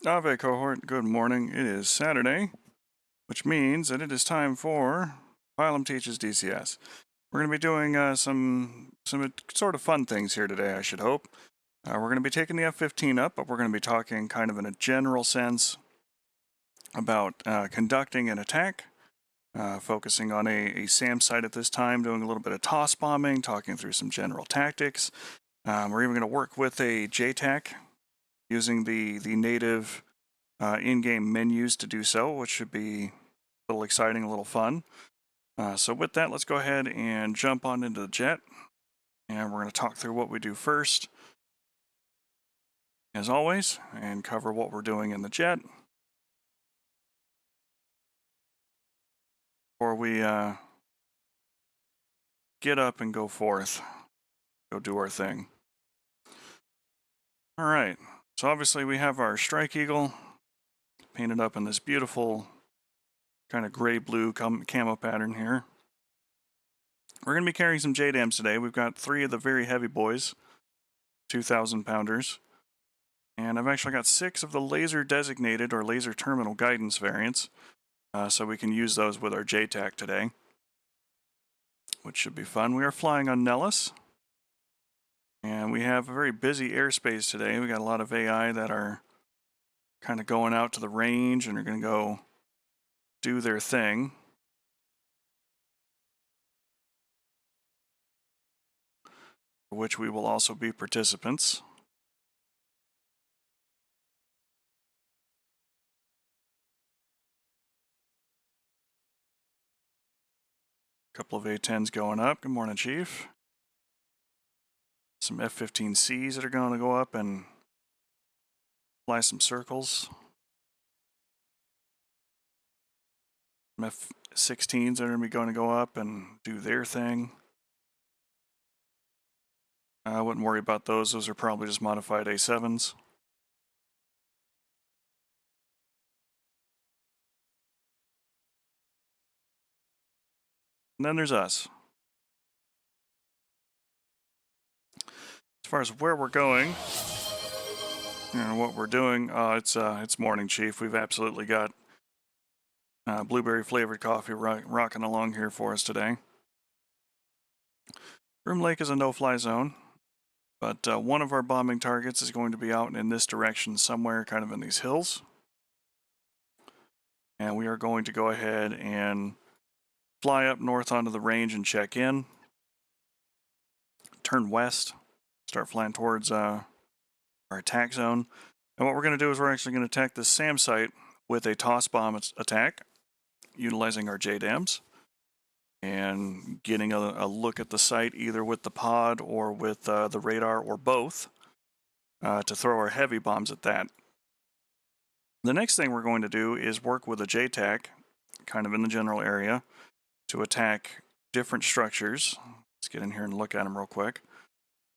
Ave cohort, good morning. It is Saturday, which means that it is time for Pilum Teaches DCS. We're going to be doing some sort of fun things here today, I should hope. We're going to be taking the F-15 up, but we're going to be talking kind of in a general sense about conducting an attack, focusing on a SAM site at this time, doing a little bit of toss bombing, talking through some general tactics. We're even going to work with a JTAC using the native in-game menus to do so, which should be a little exciting, a little fun. So with that, let's go ahead and jump on into the jet, and we're going to talk through what we do first, as always, and cover what we're doing in the jet before we get up and go forth, go do our thing. All right, so obviously we have our Strike Eagle painted up in this beautiful kind of gray-blue camo pattern here. We're going to be carrying some JDAMs today. We've got 3 of the very heavy boys, 2,000 pounders. And I've actually got 6 of the laser designated or laser terminal guidance variants. So we can use those with our JTAC today, which should be fun. We are flying on Nellis. And we have a very busy airspace today. We got a lot of AI that are kind of going out to the range and are going to go do their thing. For which we will also be participants. A couple of A-10s going up. Good morning, Chief. Some F-15Cs that are going to go up and fly some circles. Some F-16s that are going to go up and do their thing. I wouldn't worry about those. Those are probably just modified A7s. And then there's us. As far as where we're going and what we're doing, it's morning, Chief. We've absolutely got blueberry flavored coffee rocking along here for us today. Groom Lake is a no-fly zone, but one of our bombing targets is going to be out in this direction somewhere, kind of in these hills. And we are going to go ahead and fly up north onto the range and check in. Turn west, start flying towards our attack zone. And what we're going to do is we're actually going to attack this SAM site with a toss bomb attack, utilizing our JDAMs, and getting a look at the site either with the pod or with the radar or both to throw our heavy bombs at that. The next thing we're going to do is work with a JTAC, kind of in the general area, to attack different structures. Let's get in here and look at them real quick.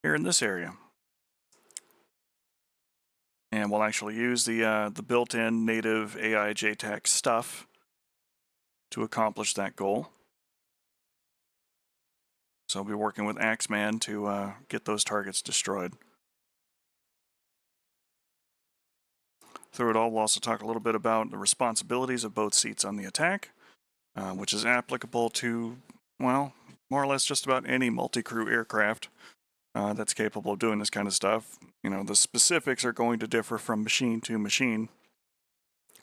Here in this area. And we'll actually use the built-in native AI JTAC stuff to accomplish that goal. So I'll be working with Axeman to get those targets destroyed. Through it all, we'll also talk a little bit about the responsibilities of both seats on the attack, which is applicable to, well, more or less just about any multi-crew aircraft that's capable of doing this kind of stuff. You know, the specifics are going to differ from machine to machine,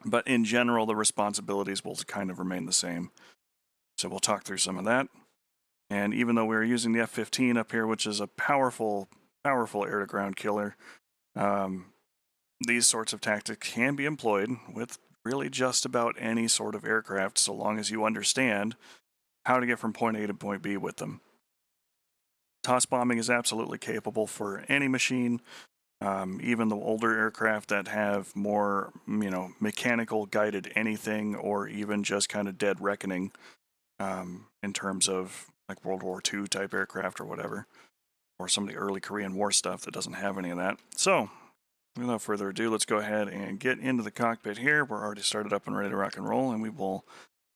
but in general, the responsibilities will kind of remain the same. So we'll talk through some of that. And even though we're using the F-15 up here, which is a powerful, powerful air-to-ground killer, these sorts of tactics can be employed with really just about any sort of aircraft, so long as you understand how to get from point A to point B with them. Toss bombing is absolutely capable for any machine, even the older aircraft that have more, mechanical guided anything, or even just kind of dead reckoning in terms of like World War II type aircraft or whatever, or some of the early Korean War stuff that doesn't have any of that. So, without further ado, let's go ahead and get into the cockpit here. We're already started up and ready to rock and roll, and we will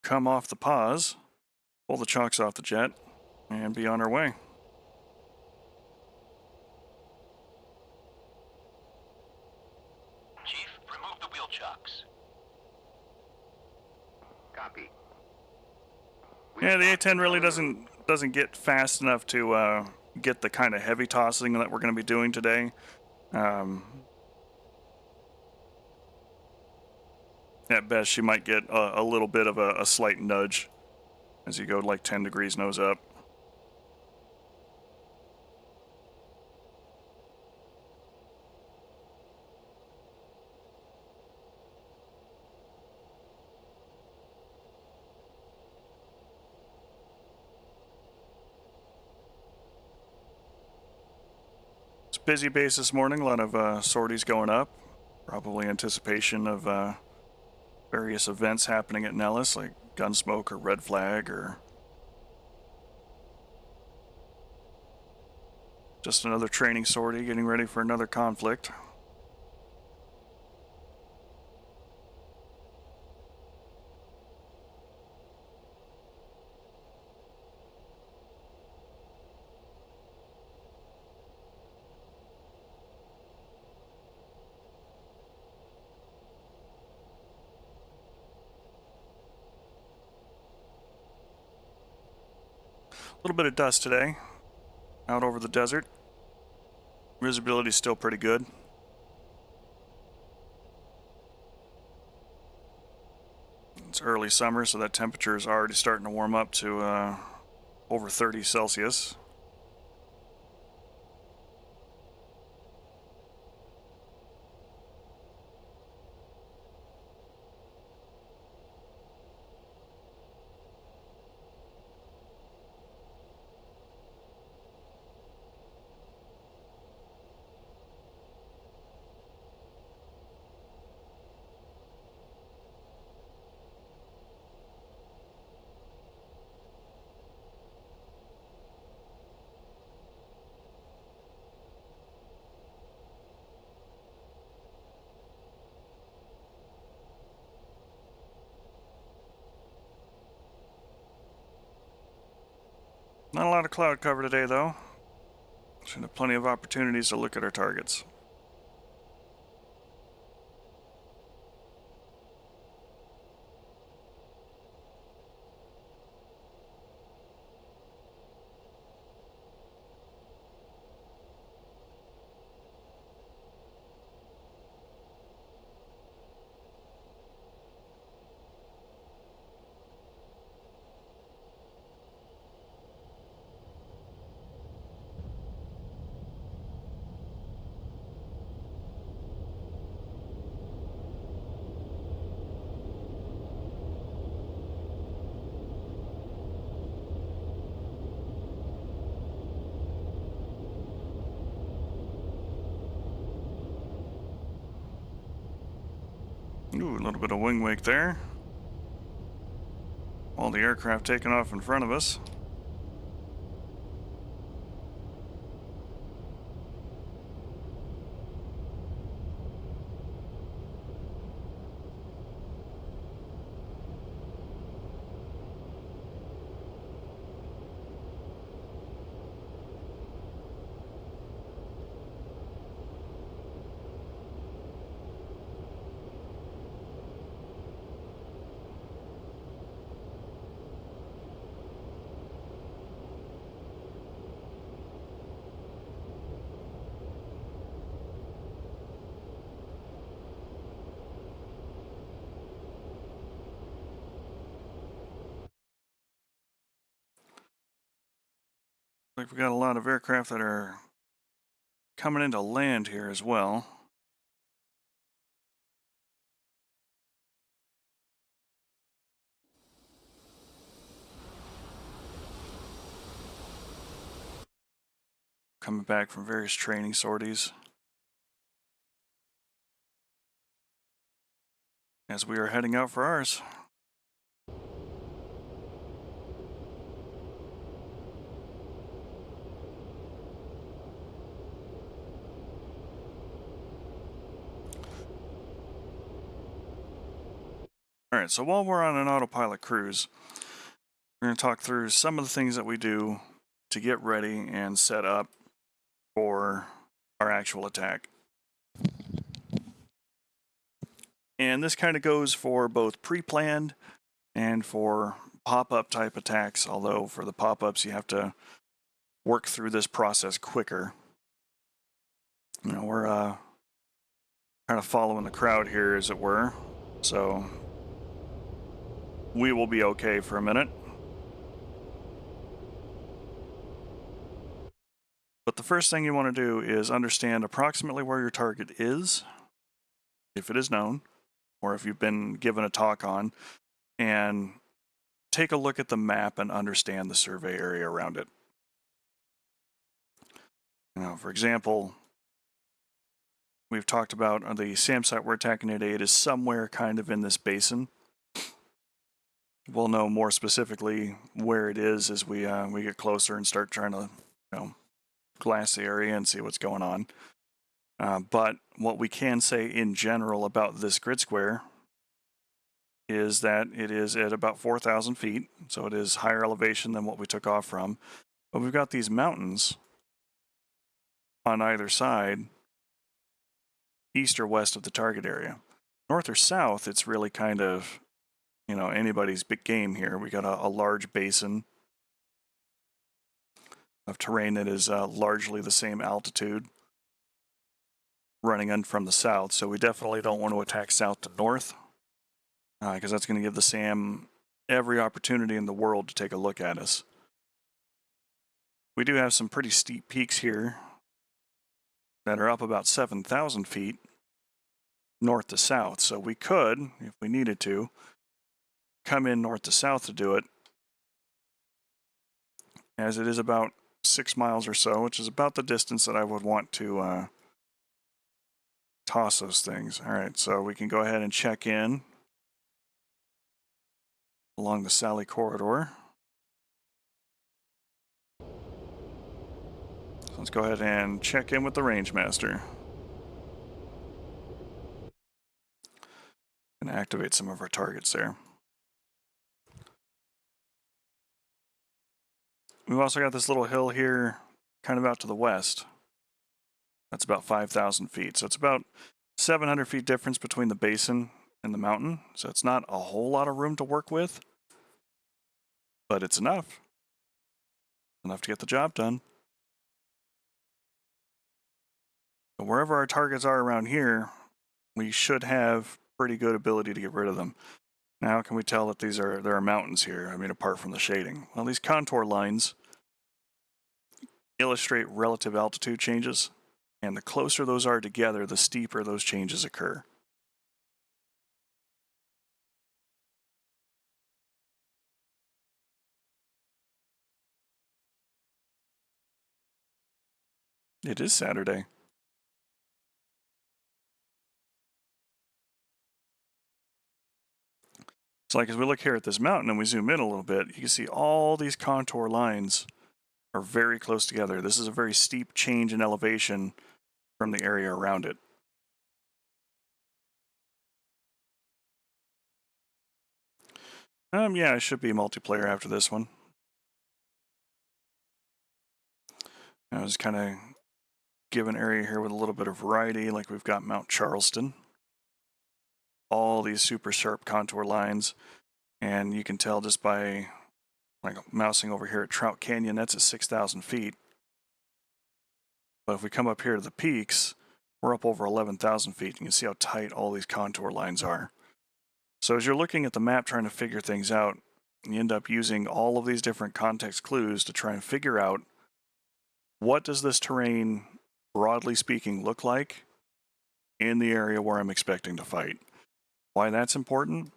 come off the pause, pull the chocks off the jet, and be on our way. Chief, remove the wheel initial chunks. Copy. Yeah, the A-10 really doesn't get fast enough to get the kind of heavy tossing that we're going to be doing today. At best, she might get a little bit of a slight nudge as you go like 10 degrees nose up. It's a busy base this morning, a lot of sorties going up. Probably anticipation of various events happening at Nellis, like Gunsmoke or Red Flag, or just another training sortie getting ready for another conflict. A little bit of dust today out over the desert. Visibility is still pretty good. It's early summer, so that temperature is already starting to warm up to over 30 Celsius. Not a lot of cloud cover today, though. Should have plenty of opportunities to look at our targets. Ooh, a little bit of wing wake there. All the aircraft taking off in front of us. Like we got a lot of aircraft that are coming into land here as well. Coming back from various training sorties. As we are heading out for ours. Alright, so while we're on an autopilot cruise, we're going to talk through some of the things that we do to get ready and set up for our actual attack. And this kind of goes for both pre-planned and for pop-up type attacks, although for the pop-ups you have to work through this process quicker. You know, we're kind of following the crowd here, as it were, so we will be okay for a minute. But the first thing you want to do is understand approximately where your target is, if it is known, or if you've been given a talk on, and take a look at the map and understand the survey area around it. Now, for example, we've talked about the SAM site we're attacking today. It is somewhere kind of in this basin. We'll know more specifically where it is as we get closer and start trying to, glass the area and see what's going on. But what we can say in general about this grid square is that it is at about 4,000 feet, so it is higher elevation than what we took off from. But we've got these mountains on either side, east or west of the target area. North or south, it's really kind of, anybody's big game here. We got a large basin of terrain that is largely the same altitude running in from the south, so we definitely don't want to attack south to north because that's going to give the SAM every opportunity in the world to take a look at us. We do have some pretty steep peaks here that are up about 7,000 feet north to south, so we could, if we needed to, come in north to south to do it, as it is about 6 miles or so, which is about the distance that I would want to toss those things. All right, so we can go ahead and check in along the Sally corridor. So let's go ahead and check in with the range master and activate some of our targets there. We've also got this little hill here kind of out to the west. That's about 5,000 feet. So it's about 700 feet difference between the basin and the mountain. So it's not a whole lot of room to work with, but it's enough. Enough to get the job done. But wherever our targets are around here, we should have pretty good ability to get rid of them. Now, how can we tell that there are mountains here? I mean, apart from the shading. Well, these contour lines illustrate relative altitude changes, and the closer those are together, the steeper those changes occur. It is Saturday. So like as we look here at this mountain and we zoom in a little bit, you can see all these contour lines are very close together. This is a very steep change in elevation from the area around it. Yeah, it should be multiplayer after this one. I was kind of give an area here with a little bit of variety, like we've got Mount Charleston. All these super sharp contour lines, and you can tell just by like mousing over here at Trout Canyon, that's at 6,000 feet. But if we come up here to the peaks, we're up over 11,000 feet. You can see how tight all these contour lines are. So as you're looking at the map trying to figure things out, you end up using all of these different context clues to try and figure out what does this terrain, broadly speaking, look like in the area where I'm expecting to fight. Why that's important?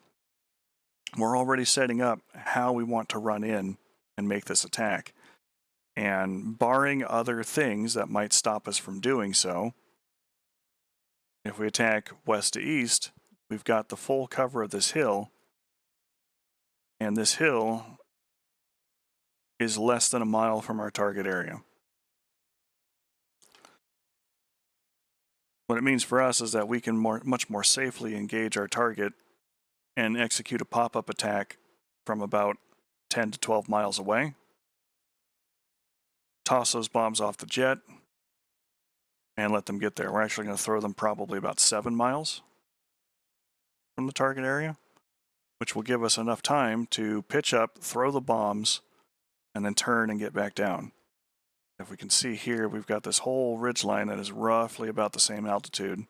We're already setting up how we want to run in and make this attack. And barring other things that might stop us from doing so, if we attack west to east, we've got the full cover of this hill, and this hill is less than a mile from our target area. What it means for us is that we can much more safely engage our target and execute a pop-up attack from about 10 to 12 miles away. Toss those bombs off the jet and let them get there. We're actually going to throw them probably about 7 miles. from the target area, which will give us enough time to pitch up, throw the bombs, and then turn and get back down. If we can see here, we've got this whole ridge line that is roughly about the same altitude.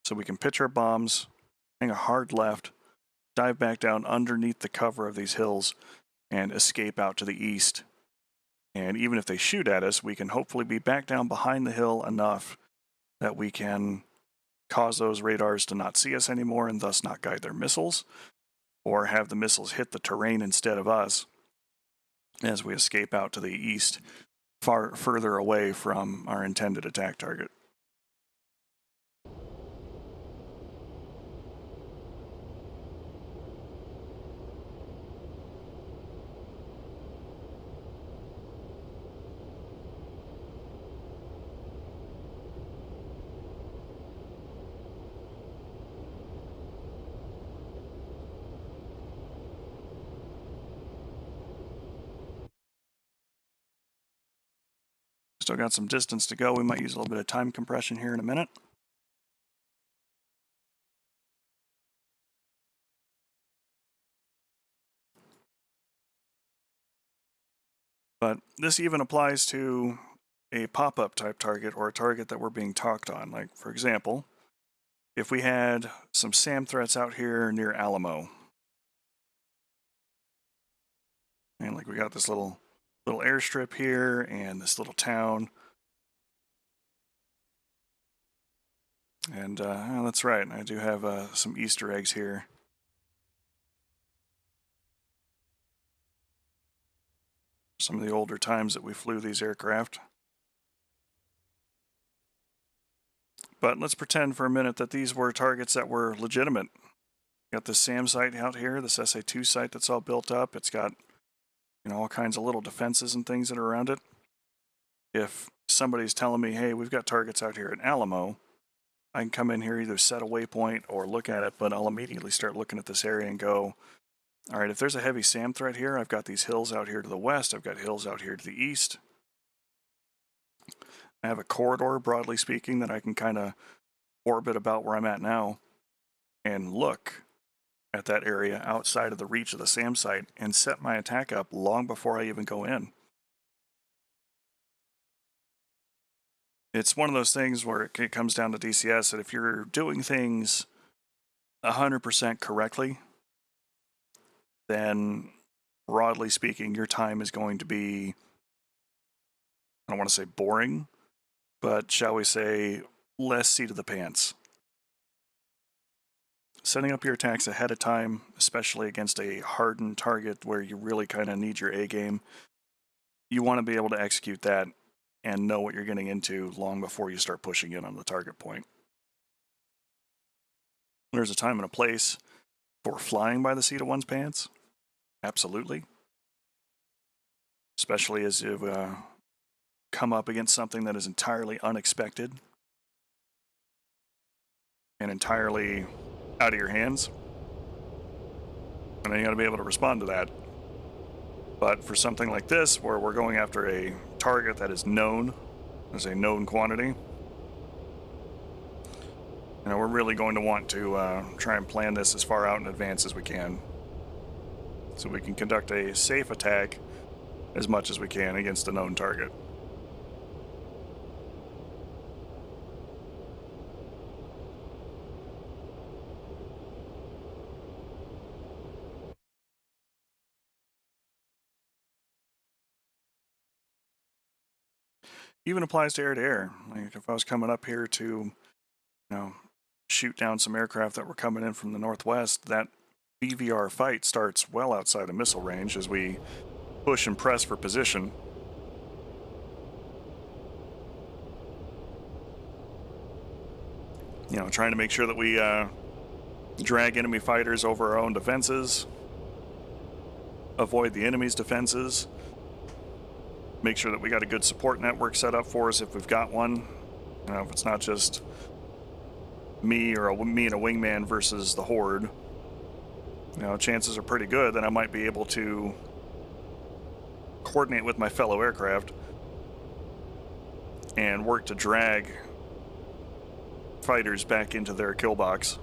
So we can pitch our bombs, hang a hard left, dive back down underneath the cover of these hills, and escape out to the east. And even if they shoot at us, we can hopefully be back down behind the hill enough that we can cause those radars to not see us anymore and thus not guide their missiles, or have the missiles hit the terrain instead of us as we escape out to the east, further away from our intended attack target. Still got some distance to go. We might use a little bit of time compression here in a minute. But this even applies to a pop-up type target or a target that we're being talked on. Like, for example, if we had some SAM threats out here near Alamo, and like we got this little airstrip here and this little town. And that's right, I do have some Easter eggs here. Some of the older times that we flew these aircraft. But let's pretend for a minute that these were targets that were legitimate. Got this SAM site out here, this SA-2 site that's all built up. It's got, all kinds of little defenses and things that are around it. If somebody's telling me, hey, we've got targets out here at Alamo, I can come in here, either set a waypoint or look at it, but I'll immediately start looking at this area and go, all right, if there's a heavy SAM threat here, I've got these hills out here to the west, I've got hills out here to the east. I have a corridor, broadly speaking, that I can kind of orbit about where I'm at now and look at that area outside of the reach of the SAM site and set my attack up long before I even go in. It's one of those things where it comes down to DCS that if you're doing things 100% correctly, then broadly speaking, your time is going to be, I don't want to say boring, but shall we say less seat of the pants. Setting up your attacks ahead of time, especially against a hardened target where you really kind of need your A game, you want to be able to execute that and know what you're getting into long before you start pushing in on the target point. There's a time and a place for flying by the seat of one's pants. Absolutely. Especially as you come up against something that is entirely unexpected and entirely out of your hands. And then you got to be able to respond to that. But for something like this, where we're going after a target that is known, as a known quantity, we're really going to want to try and plan this as far out in advance as we can, so we can conduct a safe attack as much as we can against a known target. Even applies to air. Like if I was coming up here to, shoot down some aircraft that were coming in from the northwest, that BVR fight starts well outside of missile range as we push and press for position. Trying to make sure that we drag enemy fighters over our own defenses, avoid the enemy's defenses, make sure that we got a good support network set up for us if we've got one. If it's not just me and a wingman versus the horde, chances are pretty good that I might be able to coordinate with my fellow aircraft and work to drag fighters back into their kill box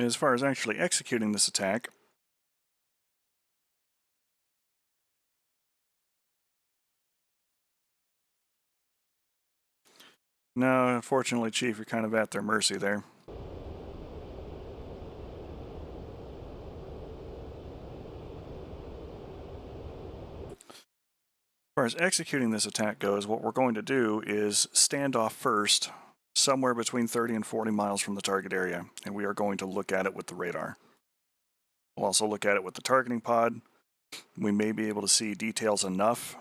as far as actually executing this attack, no, unfortunately, Chief, you're kind of at their mercy there. As far as executing this attack goes, what we're going to do is stand off first, somewhere between 30 and 40 miles from the target area, and we are going to look at it with the radar. We'll also look at it with the targeting pod. We may be able to see details enough,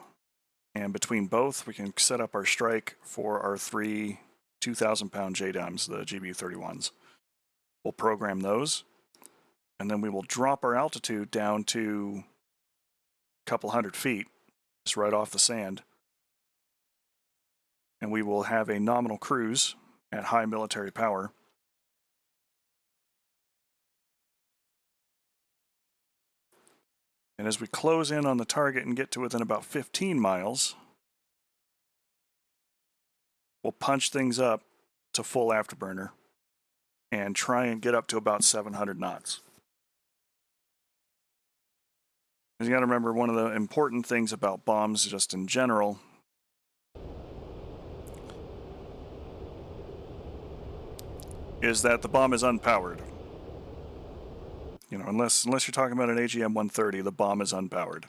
and between both, we can set up our strike for our 3 2,000-pound JDAMs, the GBU-31s. We'll program those, and then we will drop our altitude down to a couple hundred feet, just right off the sand. And we will have a nominal cruise at high military power. And as we close in on the target and get to within about 15 miles, we'll punch things up to full afterburner and try and get up to about 700 knots. You got to remember, one of the important things about bombs just in general is that the bomb is unpowered. You know, unless you're talking about an AGM-130, the bomb is unpowered.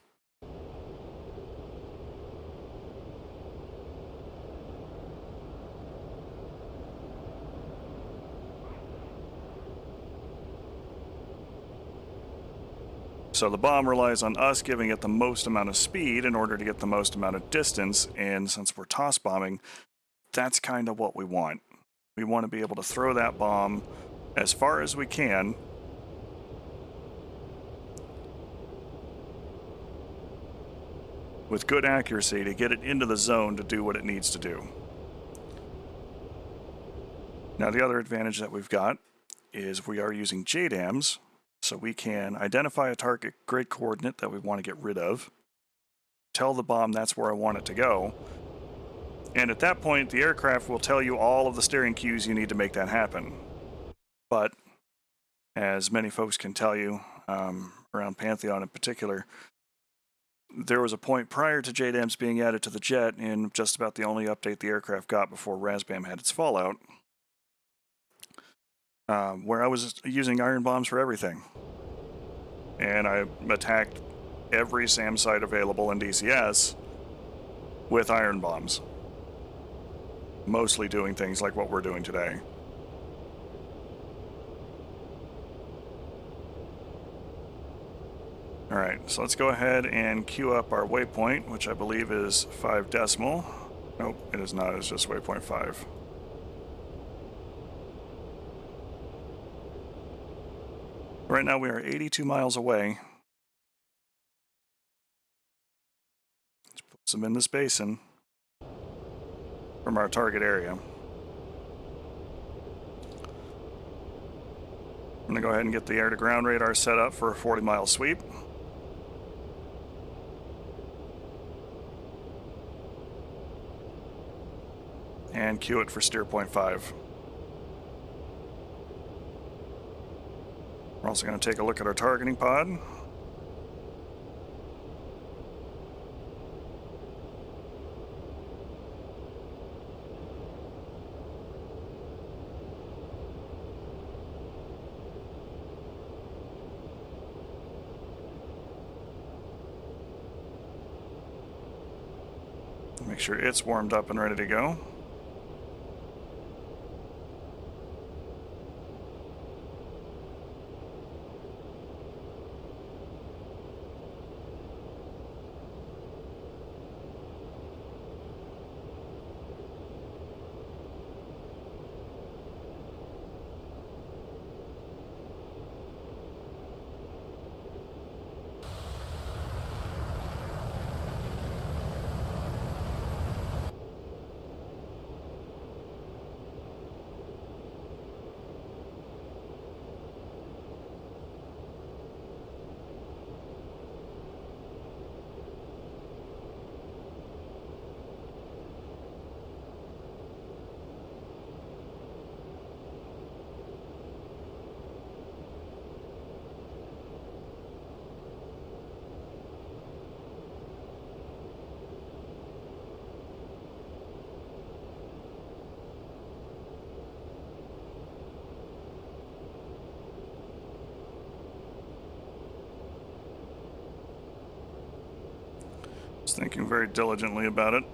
So the bomb relies on us giving it the most amount of speed in order to get the most amount of distance, and since we're toss bombing, that's kind of what we want. We want to be able to throw that bomb as far as we can with good accuracy to get it into the zone to do what it needs to do. Now, the other advantage that we've got is we are using JDAMs, so we can identify a target grid coordinate that we want to get rid of, tell the bomb that's where I want it to go, and at that point, the aircraft will tell you all of the steering cues you need to make that happen. But, as many folks can tell you, around Pantheon in particular, there was a point prior to JDAMs being added to the jet, and just about the only update the aircraft got before RASBAM had its fallout, where I was using iron bombs for everything. And I attacked every SAM site available in DCS with iron bombs. Mostly doing things like what we're doing today. Alright, so let's go ahead and queue up our waypoint, which I believe is 5 decimal. Nope, it is not, it's just waypoint 5. Right now we are 82 miles away. Which puts them in this basin from our target area. I'm going to go ahead and get the air-to-ground radar set up for a 40-mile sweep. And cue it for steer point 5. We're also going to take a look at our targeting pod. Make sure it's warmed up and ready to go. Just thinking very diligently about it.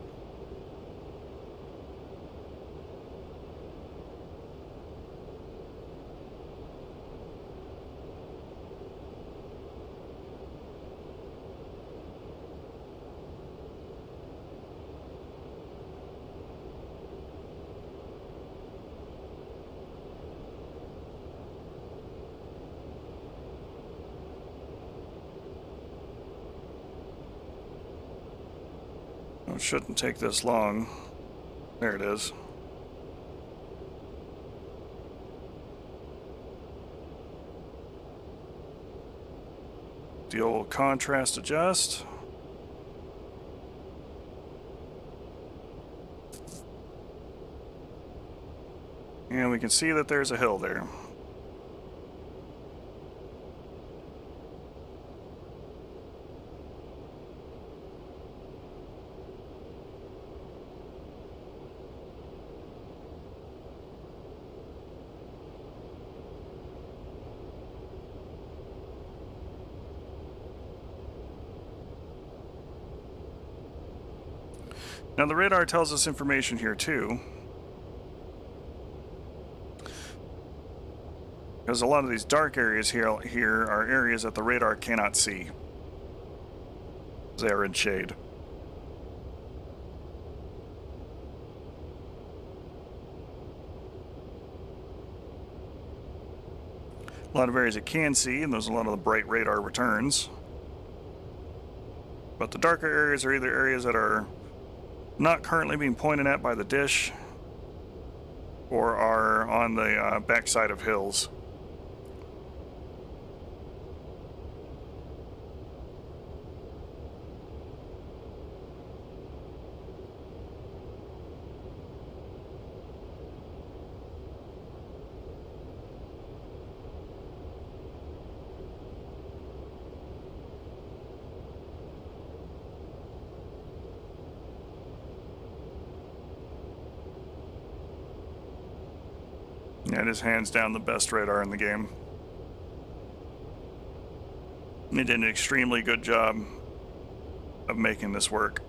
It shouldn't take this long. There it is. The old contrast adjust. And we can see that there's a hill there. Now the radar tells us information here too, because a lot of these dark areas here are areas that the radar cannot see. They are in shade. A lot of areas it can see, and there's a lot of the bright radar returns. But the darker areas are either areas that are not currently being pointed at by the dish, or are on the backside of hills. Yeah, it is hands down the best radar in the game. They did an extremely good job of making this work.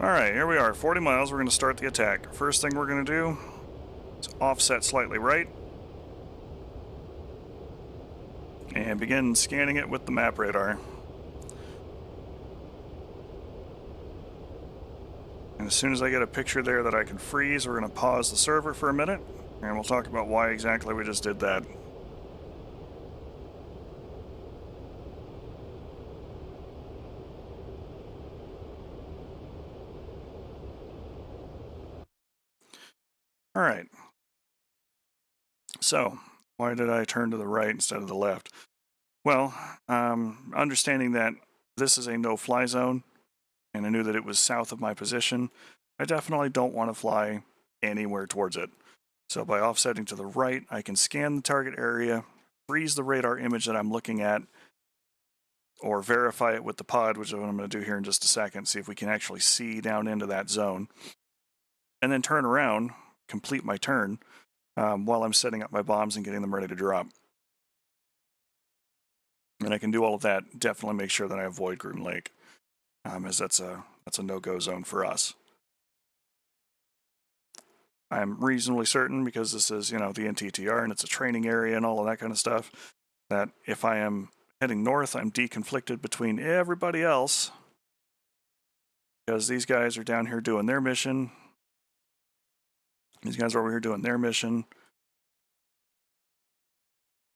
Alright, here we are, 40 miles. We're going to start the attack. First thing we're going to do is offset slightly right and begin scanning it with the map radar. And as soon as I get a picture there that I can freeze, we're going to pause the server for a minute, and we'll talk about why exactly we just did that. Alright. So, why did I turn to the right instead of the left? Well, understanding that this is a no-fly zone, and I knew that it was south of my position, I definitely don't want to fly anywhere towards it. So by offsetting to the right, I can scan the target area, freeze the radar image that I'm looking at, or verify it with the pod, which is what I'm going to do here in just a second, see if we can actually see down into that zone, and then turn around, complete my turn, while I'm setting up my bombs and getting them ready to drop. And I can do all of that, definitely make sure that I avoid Groom Lake, as that's a no-go zone for us. I'm reasonably certain, because this is, the NTTR and it's a training area and all of that kind of stuff, that if I am heading north, I'm deconflicted between everybody else, because these guys are down here doing their mission. These guys are over here doing their mission.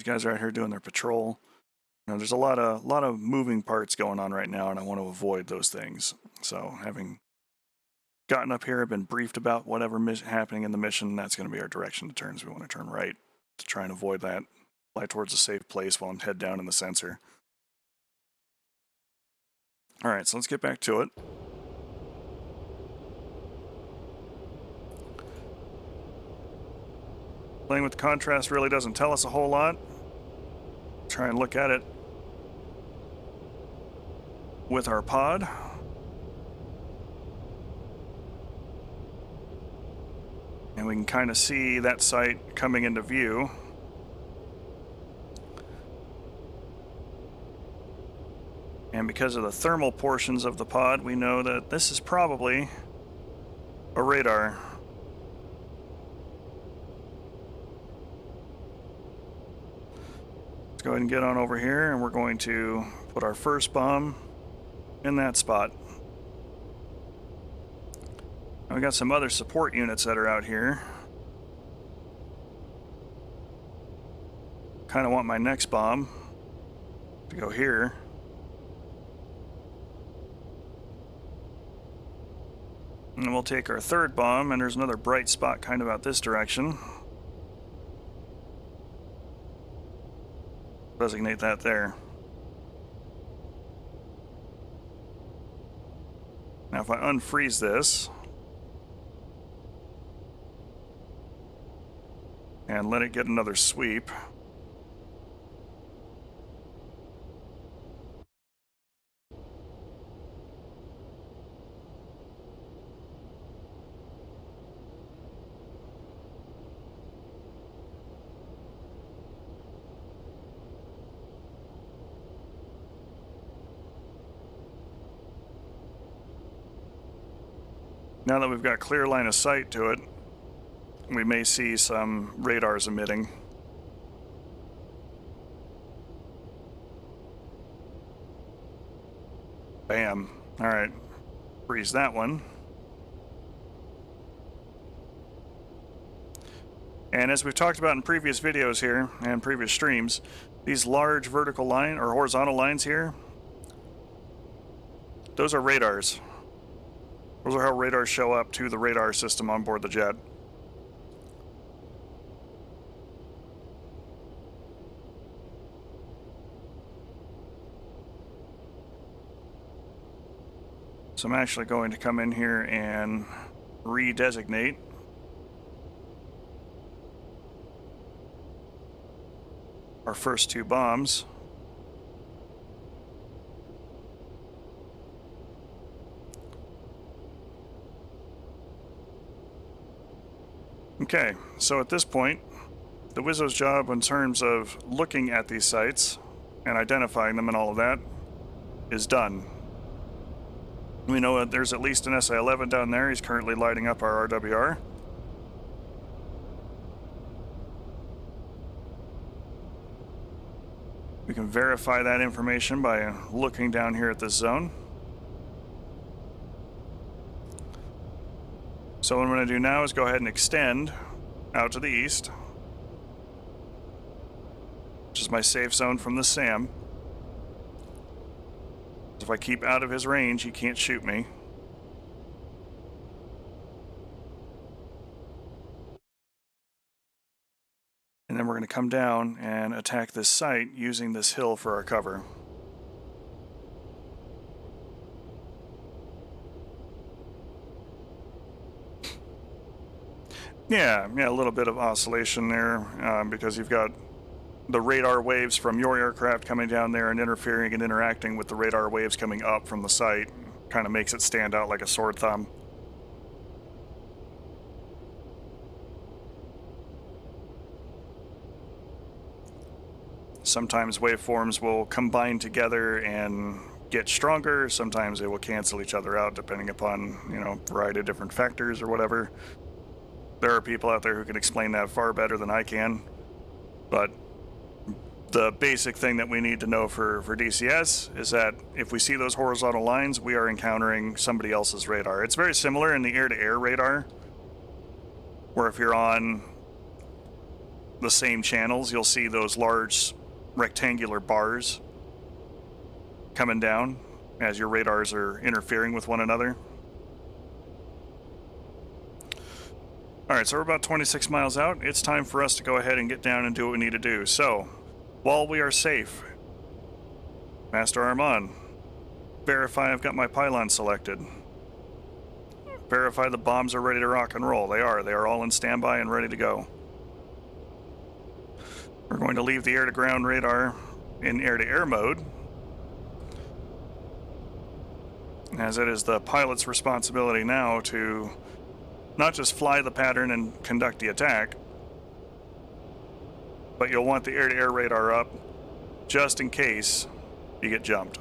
These guys are out here doing their patrol. There's a lot of moving parts going on right now, and I want to avoid those things. So having gotten up here, I've been briefed about whatever happening in the mission. That's going to be our direction to turn. So we want to turn right to try and avoid that. Fly towards a safe place while I'm head down in the sensor. All right, so let's get back to it. Playing with contrast really doesn't tell us a whole lot. Try and look at it with our pod. And we can kind of see that site coming into view. And because of the thermal portions of the pod, we know that this is probably a radar. Let's go ahead and get on over here, and we're going to put our first bomb in that spot. We got some other support units that are out here. Kind of want my next bomb to go here. And we'll take our third bomb, and there's another bright spot kind of out this direction. Designate that there. Now if I unfreeze this and let it get another sweep, now that we've got clear line of sight to it, we may see some radars emitting. Bam. All right. Freeze that one. And as we've talked about in previous videos here and previous streams, these large vertical line or horizontal lines here, those are radars. Those are how radars show up to the radar system on board the jet. So I'm actually going to come in here and redesignate our first two bombs. Okay, so at this point, the Wizzo's job in terms of looking at these sites and identifying them and all of that is done. We know that there's at least an SA-11 down there. He's currently lighting up our RWR. We can verify that information by looking down here at this zone. So what I'm going to do now is go ahead and extend out to the east, which is my safe zone from the SAM. If I keep out of his range, he can't shoot me. And then we're going to come down and attack this site using this hill for our cover. Yeah, a little bit of oscillation there because you've got the radar waves from your aircraft coming down there and interfering and interacting with the radar waves coming up from the site. Kind of makes it stand out like a sore thumb. Sometimes waveforms will combine together and get stronger. Sometimes they will cancel each other out depending upon, a variety of different factors or whatever. There are people out there who can explain that far better than I can, but the basic thing that we need to know for DCS is that if we see those horizontal lines, we are encountering somebody else's radar. It's very similar in the air-to-air radar, where if you're on the same channels, you'll see those large rectangular bars coming down as your radars are interfering with one another. Alright, so we're about 26 miles out. It's time for us to go ahead and get down and do what we need to do. So, while we are safe, Master Armand, verify I've got my pylon selected. Verify the bombs are ready to rock and roll. They are. They are all in standby and ready to go. We're going to leave the air-to-ground radar in air-to-air mode. as it is the pilot's responsibility now to not just fly the pattern and conduct the attack, but you'll want the air-to-air radar up just in case you get jumped.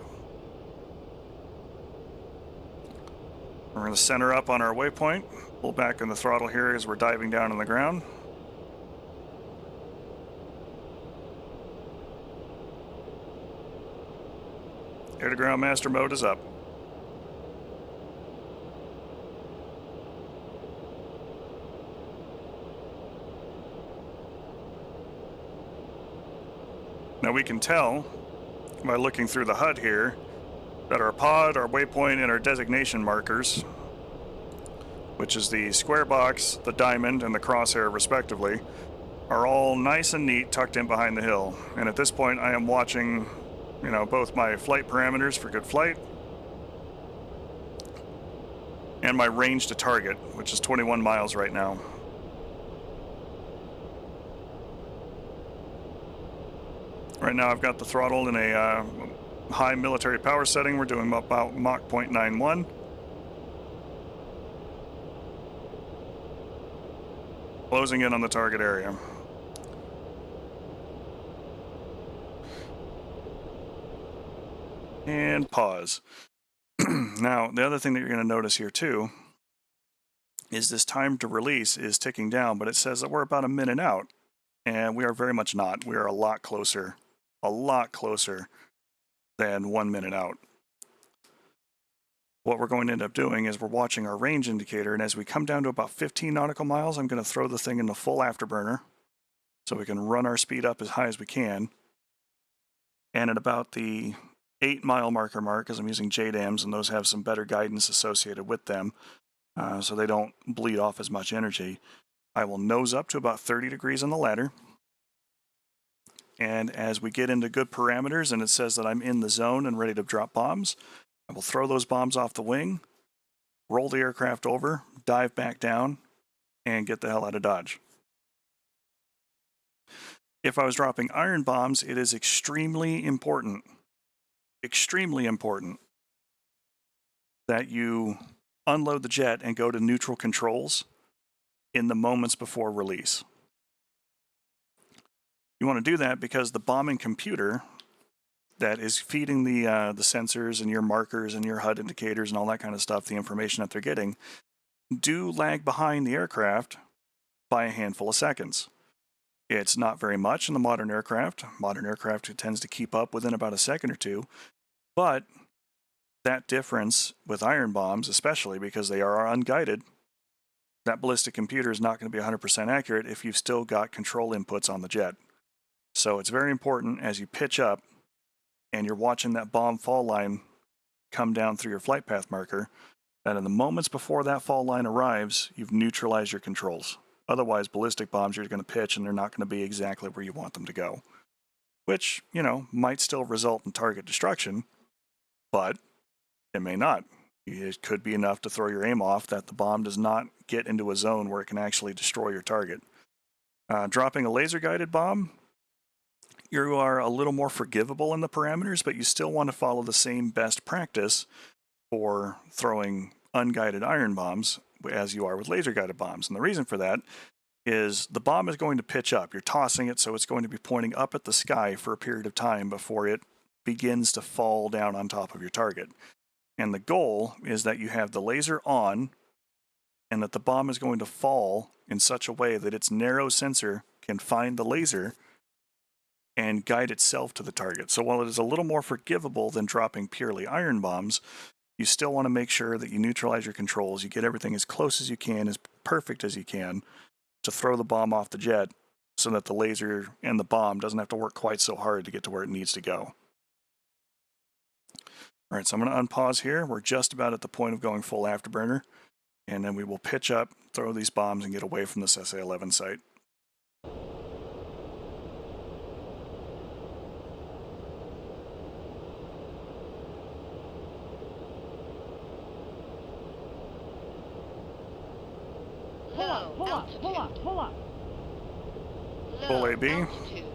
We're going to center up on our waypoint, pull back on the throttle here as we're diving down on the ground. Air-to-ground master mode is up. Now we can tell by looking through the HUD here that our pod, our waypoint, and our designation markers, which is the square box, the diamond, and the crosshair respectively, are all nice and neat tucked in behind the hill. And at this point I am watching, you know, both my flight parameters for good flight and my range to target, which is 21 miles right now. Right now I've got the throttle in a high military power setting. We're doing about Mach 0.91. Closing in on the target area. And pause. Now, the other thing that you're going to notice here too is this time to release is ticking down, but it says that we're about a minute out, and we are very much not. We are a lot closer than 1 minute out. What we're going to end up doing is we're watching our range indicator, and as we come down to about 15 nautical miles, I'm going to throw the thing into full afterburner so we can run our speed up as high as we can. And at about the 8-mile marker mark, because I'm using JDAMs, and those have some better guidance associated with them, so they don't bleed off as much energy, I will nose up to about 30 degrees on the ladder. And as we get into good parameters and it says that I'm in the zone and ready to drop bombs, I will throw those bombs off the wing, roll the aircraft over, dive back down, and get the hell out of Dodge. If I was dropping iron bombs, it is extremely important that you unload the jet and go to neutral controls in the moments before release. You want to do that because the bombing computer that is feeding the sensors and your markers and your HUD indicators and all that kind of stuff, the information that they're getting, do lag behind the aircraft by a handful of seconds. It's not very much in the modern aircraft. Modern aircraft tends to keep up within about a second or two, but that difference with iron bombs, especially because they are unguided, that ballistic computer is not going to be 100% accurate if you've still got control inputs on the jet. So it's very important as you pitch up and you're watching that bomb fall line come down through your flight path marker, that in the moments before that fall line arrives, you've neutralized your controls. Otherwise, ballistic bombs you're going to pitch and they're not going to be exactly where you want them to go. Which, you know, might still result in target destruction, but it may not. It could be enough to throw your aim off that the bomb does not get into a zone where it can actually destroy your target. Dropping a laser-guided bomb, you are a little more forgivable in the parameters, but you still want to follow the same best practice for throwing unguided iron bombs as you are with laser-guided bombs. And the reason for that is the bomb is going to pitch up. You're tossing it, so it's going to be pointing up at the sky for a period of time before it begins to fall down on top of your target. And the goal is that you have the laser on and that the bomb is going to fall in such a way that its narrow sensor can find the laser and guide itself to the target. So while it is a little more forgivable than dropping purely iron bombs, you still want to make sure that you neutralize your controls, you get everything as close as you can, as perfect as you can, to throw the bomb off the jet so that the laser and the bomb doesn't have to work quite so hard to get to where it needs to go. All right, so I'm going to unpause here. We're just about at the point of going full afterburner, and then we will pitch up, throw these bombs, and get away from this SA-11 site. Pull up. Full AB. Altitude.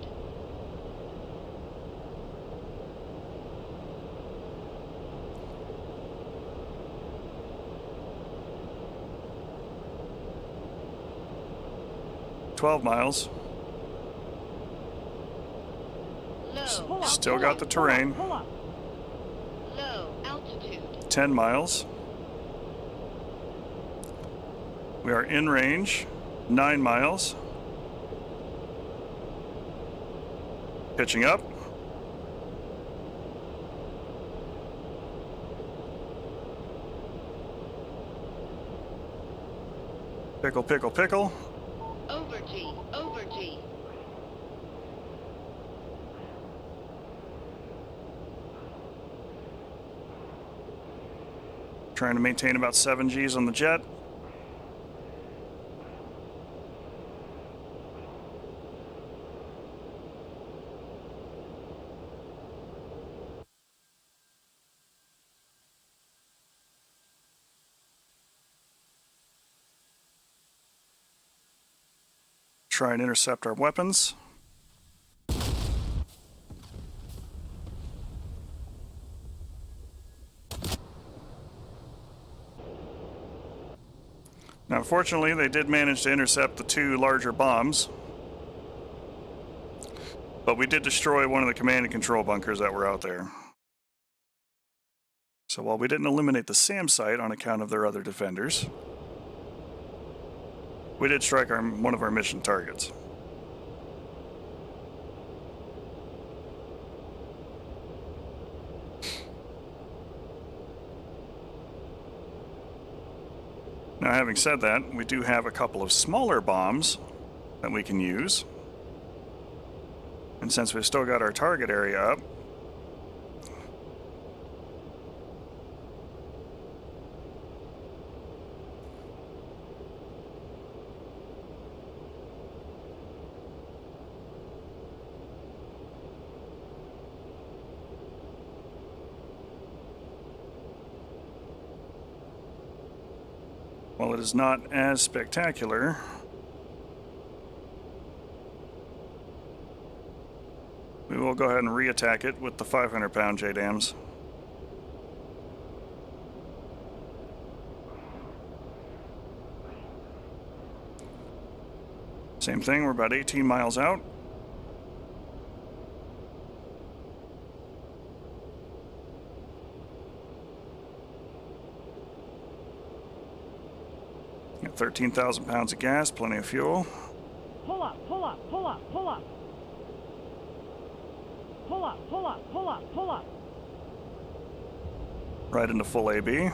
12 miles. Low. Still got the terrain. Low altitude. 10 miles. We are in range. 9 miles. Pitching up. Pickle, pickle, pickle. Over G. Over G. Trying to maintain about 7 Gs on the jet. Try and intercept our weapons. Now, fortunately, they did manage to intercept the 2 larger bombs, but we did destroy one of the command and control bunkers that were out there. So while we didn't eliminate the SAM site on account of their other defenders, we did strike one of our mission targets. Now, having said that, we do have a couple of smaller bombs that we can use. And since we've still got our target area up, while it is not as spectacular, we will go ahead and re-attack it with the 500-pound JDAMs. Same thing, we're about 18 miles out. Got 13,000 pounds of gas, plenty of fuel. Pull up, pull up, pull up, pull up. Pull up, pull up, pull up, pull up. Right into full AB.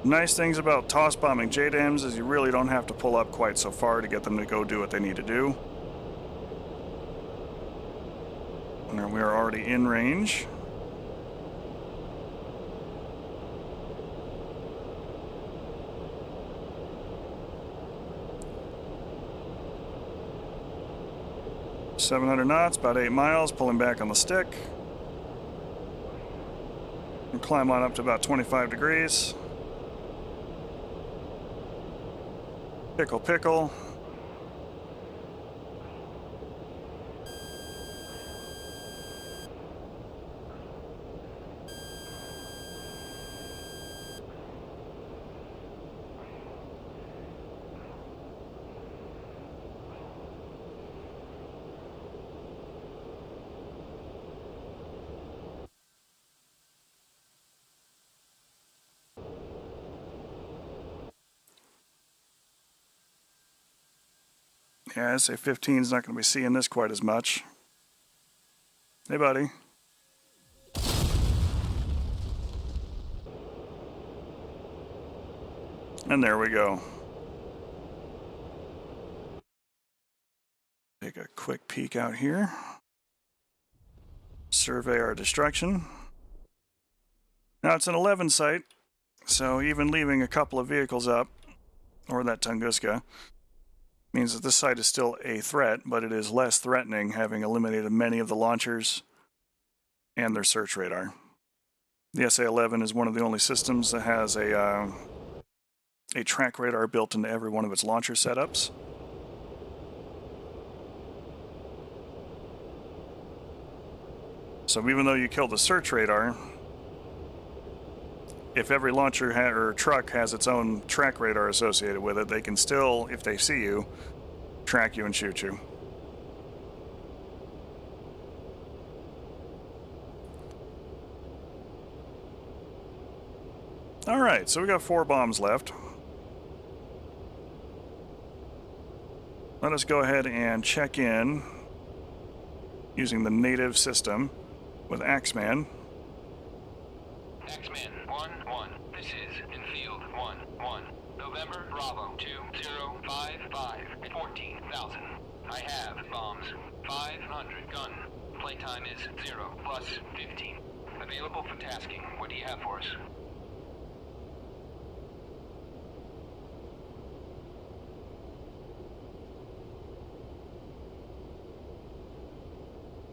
Nice things about toss bombing JDAMs is you really don't have to pull up quite so far to get them to go do what they need to do. And we are already in range. .700 knots, about 8 miles, pulling back on the stick. And climb on up to about 25 degrees. Pickle, pickle. Yeah, SA-15 is not going to be seeing this quite as much. Hey, buddy. And there we go. Take a quick peek out here. Survey our destruction. Now it's an 11 site, so even leaving a couple of vehicles up, or that Tunguska, means that this site is still a threat, but it is less threatening, having eliminated many of the launchers and their search radar. The SA-11 is one of the only systems that has a a track radar built into every one of its launcher setups. So even though you kill the search radar, if every launcher or truck has its own track radar associated with it, they can still, if they see you, track you and shoot you. Alright, so we got 4 bombs left. Let us go ahead and check in using the native system with Axeman. Axeman 1-1. This is Infield 1-1. November Bravo 2055 at 14,000. I have bombs. 500 gun. Playtime is 0 plus 15. Available for tasking. What do you have for us?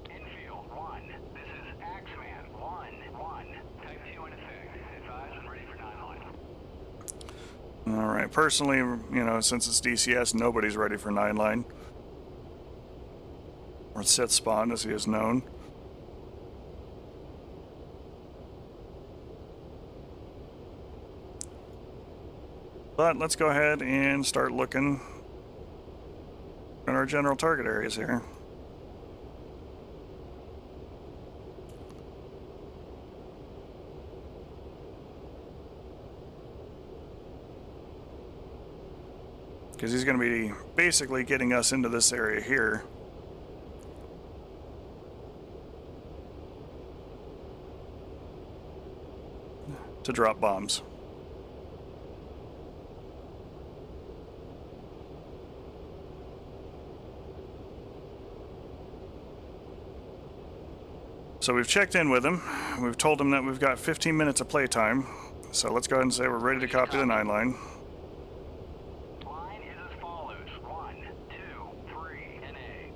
Infield 1. This is Axeman 1-1. Type 2 in effect. Advise and ready for 9-line. Alright, personally, you know, since it's DCS, nobody's ready for 9-line. Or set spawn, as he is known. But let's go ahead and start looking at our general target areas here. Because he's going to be basically getting us into this area here. To drop bombs. So we've checked in with him. We've told him that we've got 15 minutes of playtime. So let's go ahead and say we're ready to copy the 9-line. Line is as follows. 1, 2, 3, NA,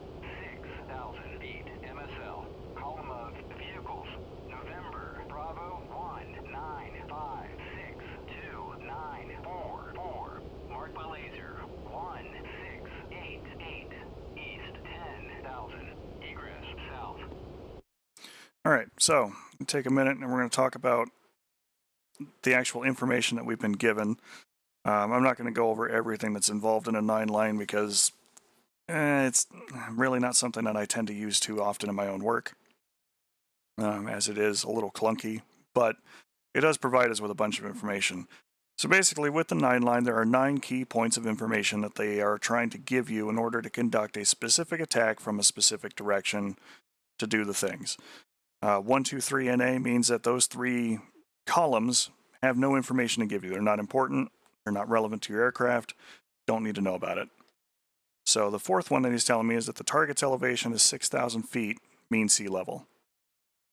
6,000 feet, MSL. Column of vehicles. November, Bravo, 1, 9, 5, 6, 2, 9, 4, 4. Marked by laser. 1, 6, 8, 8. East, 10,000. Egress, south. Alright, so take a minute and we're going to talk about the actual information that we've been given. I'm not going to go over everything that's involved in a 9-line because it's really not something that I tend to use too often in my own work, as it is a little clunky, but it does provide us with a bunch of information. So basically with the 9-line, there are 9 key points of information that they are trying to give you in order to conduct a specific attack from a specific direction to do the things. 1, 2, 3 NA means that those 3 columns have no information to give you. They're not important. They're not relevant to your aircraft. Don't need to know about it. So the 4th one that he's telling me is that the target's elevation is 6,000 feet, mean sea level.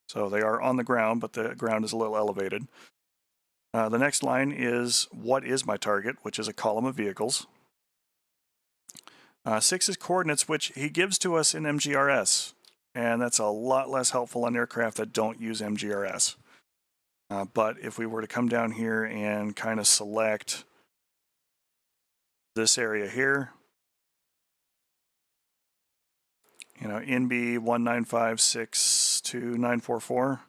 So they are on the ground, but the ground is a little elevated. The next line is what is my target, which is a column of vehicles. 6 is coordinates, which he gives to us in MGRS. And that's a lot less helpful on aircraft that don't use MGRS. But if we were to come down here and kind of select this area here, you know, NB 19562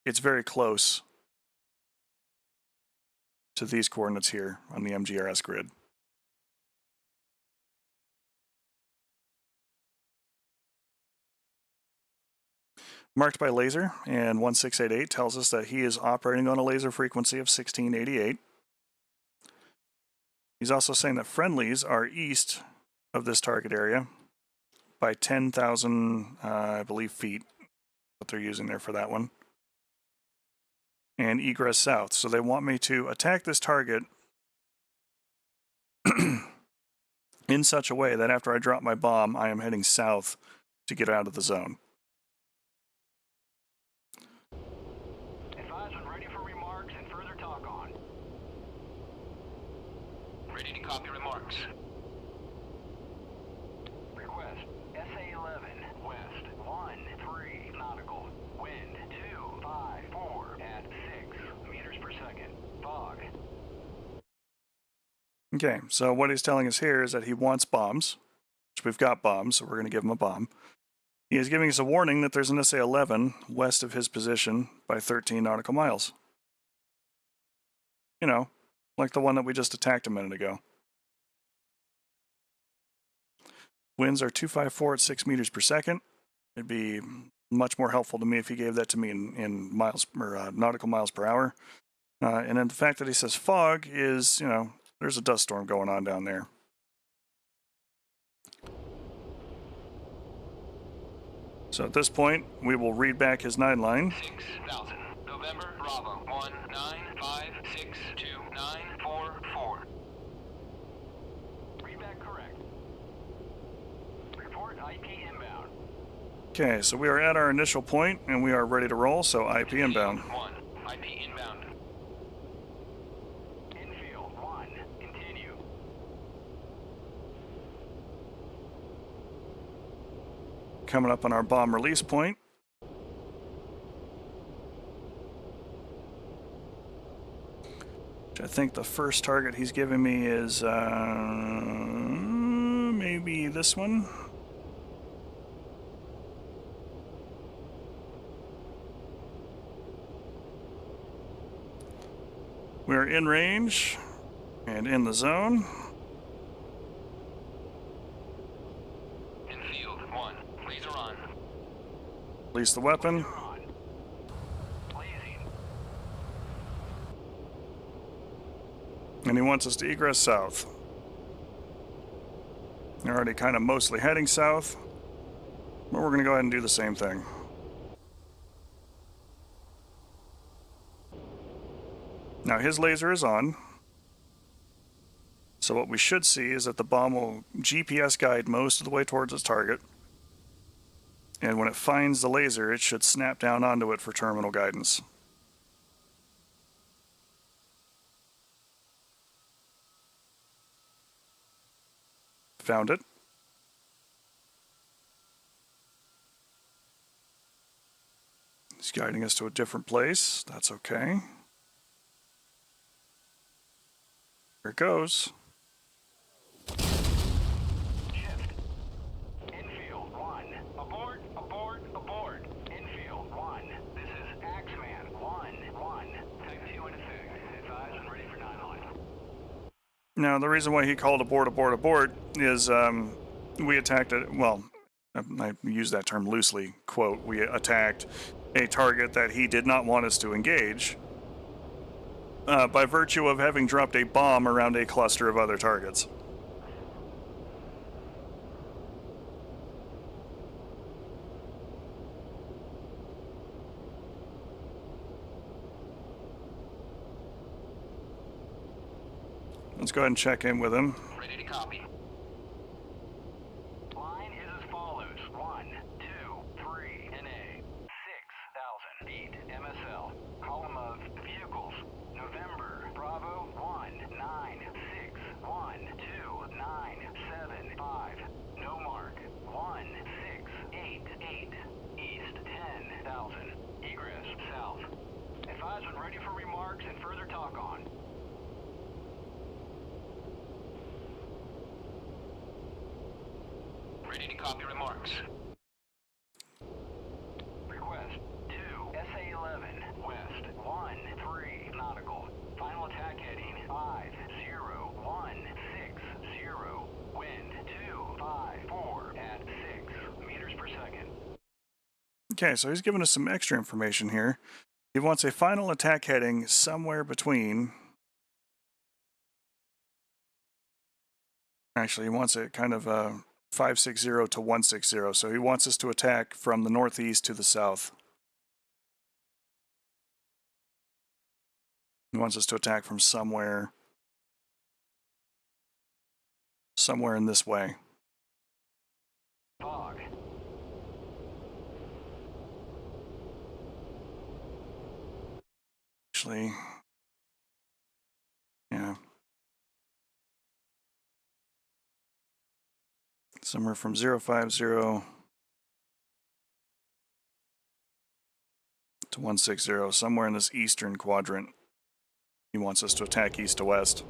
it's very close to these coordinates here on the MGRS grid. Marked by laser, and 1688 tells us that he is operating on a laser frequency of 1688. He's also saying that friendlies are east of this target area by 10,000, I believe, feet, what they're using there for that one. And egress south. So they want me to attack this target in such a way that after I drop my bomb, I am heading south to get out of the zone. Advise when ready for remarks and further talk on. Ready to copy remarks. Request SA-11 west 13 nautical. Wind 254 at 6 meters per second. Fog. Okay, so what he's telling us here is that he wants bombs, which we've got bombs, so we're going to give him a bomb. He is giving us a warning that there's an SA-11 west of his position by 13 nautical miles. You know, like the one that we just attacked a minute ago. Winds are 254 at 6 meters per second. It'd be much more helpful to me if he gave that to me in miles or nautical miles per hour. And then the fact that he says fog is, you know, there's a dust storm going on down there. So at this point, we will read back his 9 line. 6,000. November, Bravo, 195629444. Read back correct. Report IP inbound. Okay, so we are at our initial point, and we are ready to roll, so IP inbound. 1. IP inbound. Infield, 1. Continue. Coming up on our bomb release point. Which I think the first target he's giving me is maybe this one. We're in range and in the zone. Infield, 1. Laser on. Release the weapon. Laser on. Blazing. And he wants us to egress south. They're already kind of mostly heading south, but we're going to go ahead and do the same thing. Now his laser is on, so what we should see is that the bomb will GPS guide most of the way towards its target, and when it finds the laser, it should snap down onto it for terminal guidance. Found it. He's guiding us to a different place. That's okay. Here it goes. Shift. Infield, 1. Abort, abort, abort. Infield, 1. This is Axeman, 1. Type 2 in effect. Advise and ready for 9-line. Now, the reason why he called abort is we attacked it. Well, I use that term loosely. Quote, we attacked a target that he did not want us to engage by virtue of having dropped a bomb around a cluster of other targets. Let's go ahead and check in with him. Ready to copy. Line is as follows. 1, 2, 3, NA. 6,000 feet MSL. Column of vehicles. November, Bravo, 1961297. No mark. 1688. East 10,000. Egress south. Advise when ready for remarks and further talk on. Ready to copy remarks. Request 2 SA-11 West 13 nautical. Final attack heading 50,160. Wind 254 at 6 meters per second. Okay, so he's giving us some extra information here. He wants a final attack heading somewhere between... Actually, he wants it kind of 560 to 160, so he wants us to attack from the northeast to the south. He wants us to attack from somewhere in this way. Fog. Actually, yeah. Somewhere from 050 to 160, somewhere in this eastern quadrant. He wants us to attack east to west.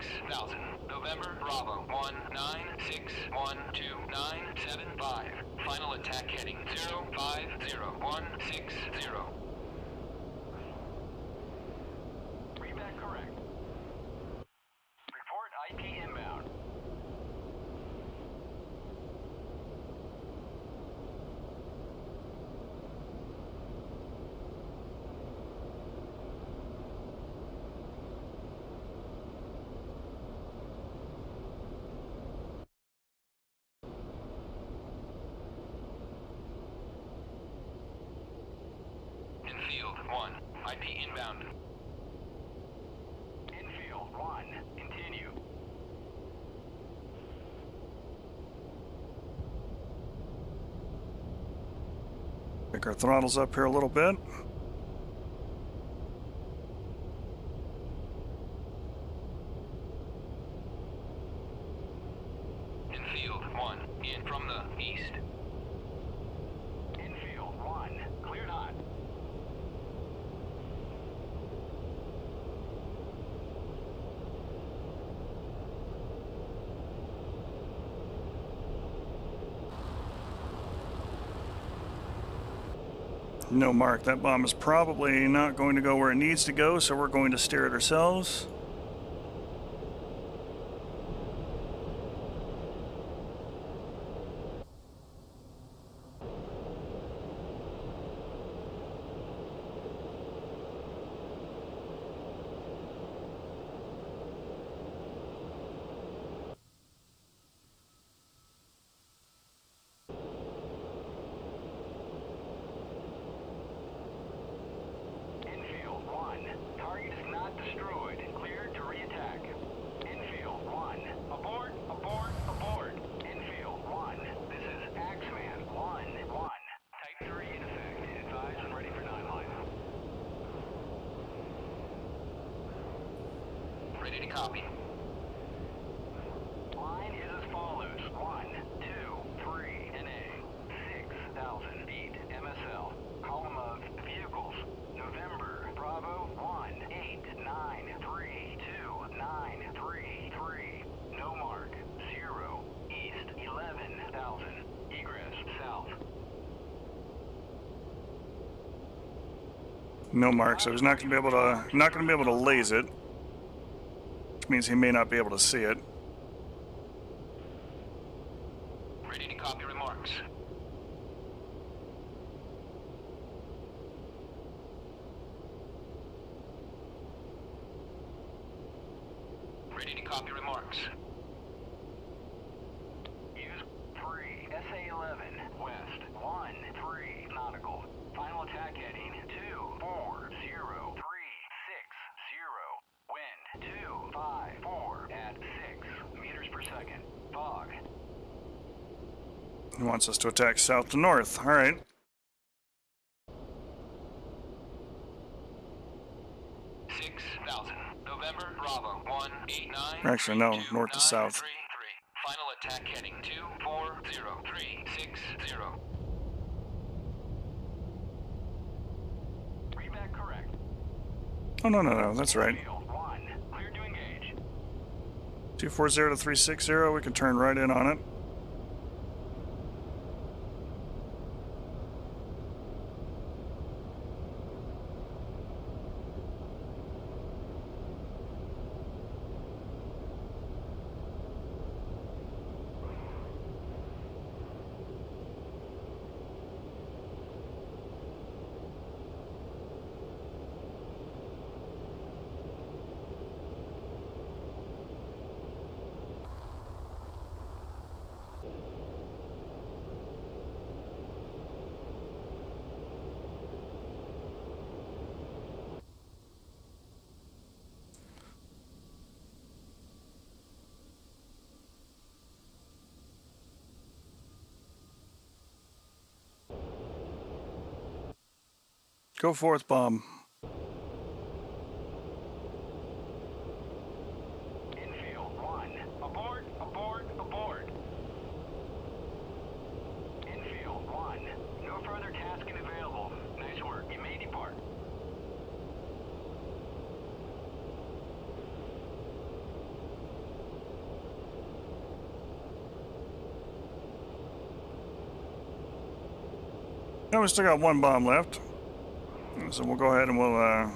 6,000. November, Bravo, 1961295. Final attack heading 050160. Read that correct. Report IP inbound. Infield 1, IP inbound. Infield 1, continue. Pick our throttles up here a little bit. Infield 1, in from the east. Infield 1, cleared hot. No, Mark, that bomb is probably not going to go where it needs to go, so we're going to steer it ourselves. Infield 1, target is not destroyed. Cleared to re-attack. Infield 1, abort, abort, abort. Infield 1, this is Axeman 1-1. Type 3 in effect. Advise when ready for 9-line. Ready to copy. Line is as follows. 1, 2, 3, NA. 6,000 feet MSL. Column of vehicles. November, Bravo, 1893293. No mark. 0. East, 11,000. Egress, south. No, Mark, so he's not going to be able to laze it, which means he may not be able to see it. Ready to copy remarks. Ready to copy remarks. Use 3, SA-11, west, 1-3 nautical. Final attack heading 240-360. Wind 254 at 6 meters per second. Fog. He wants us to attack south to north. All right. 6,000. November, Bravo, 189. Actually, no, north to south. Final attack heading 240-360. Read that correct. Oh, no, that's right. Field 1, clear to engage. 240 to 360, we can turn right in on it. Go forth, bomb. Infield 1, abort, abort, abort. Infield 1, no further tasking available. Nice work, you may depart. Now we still got one bomb left. So we'll go ahead and we'll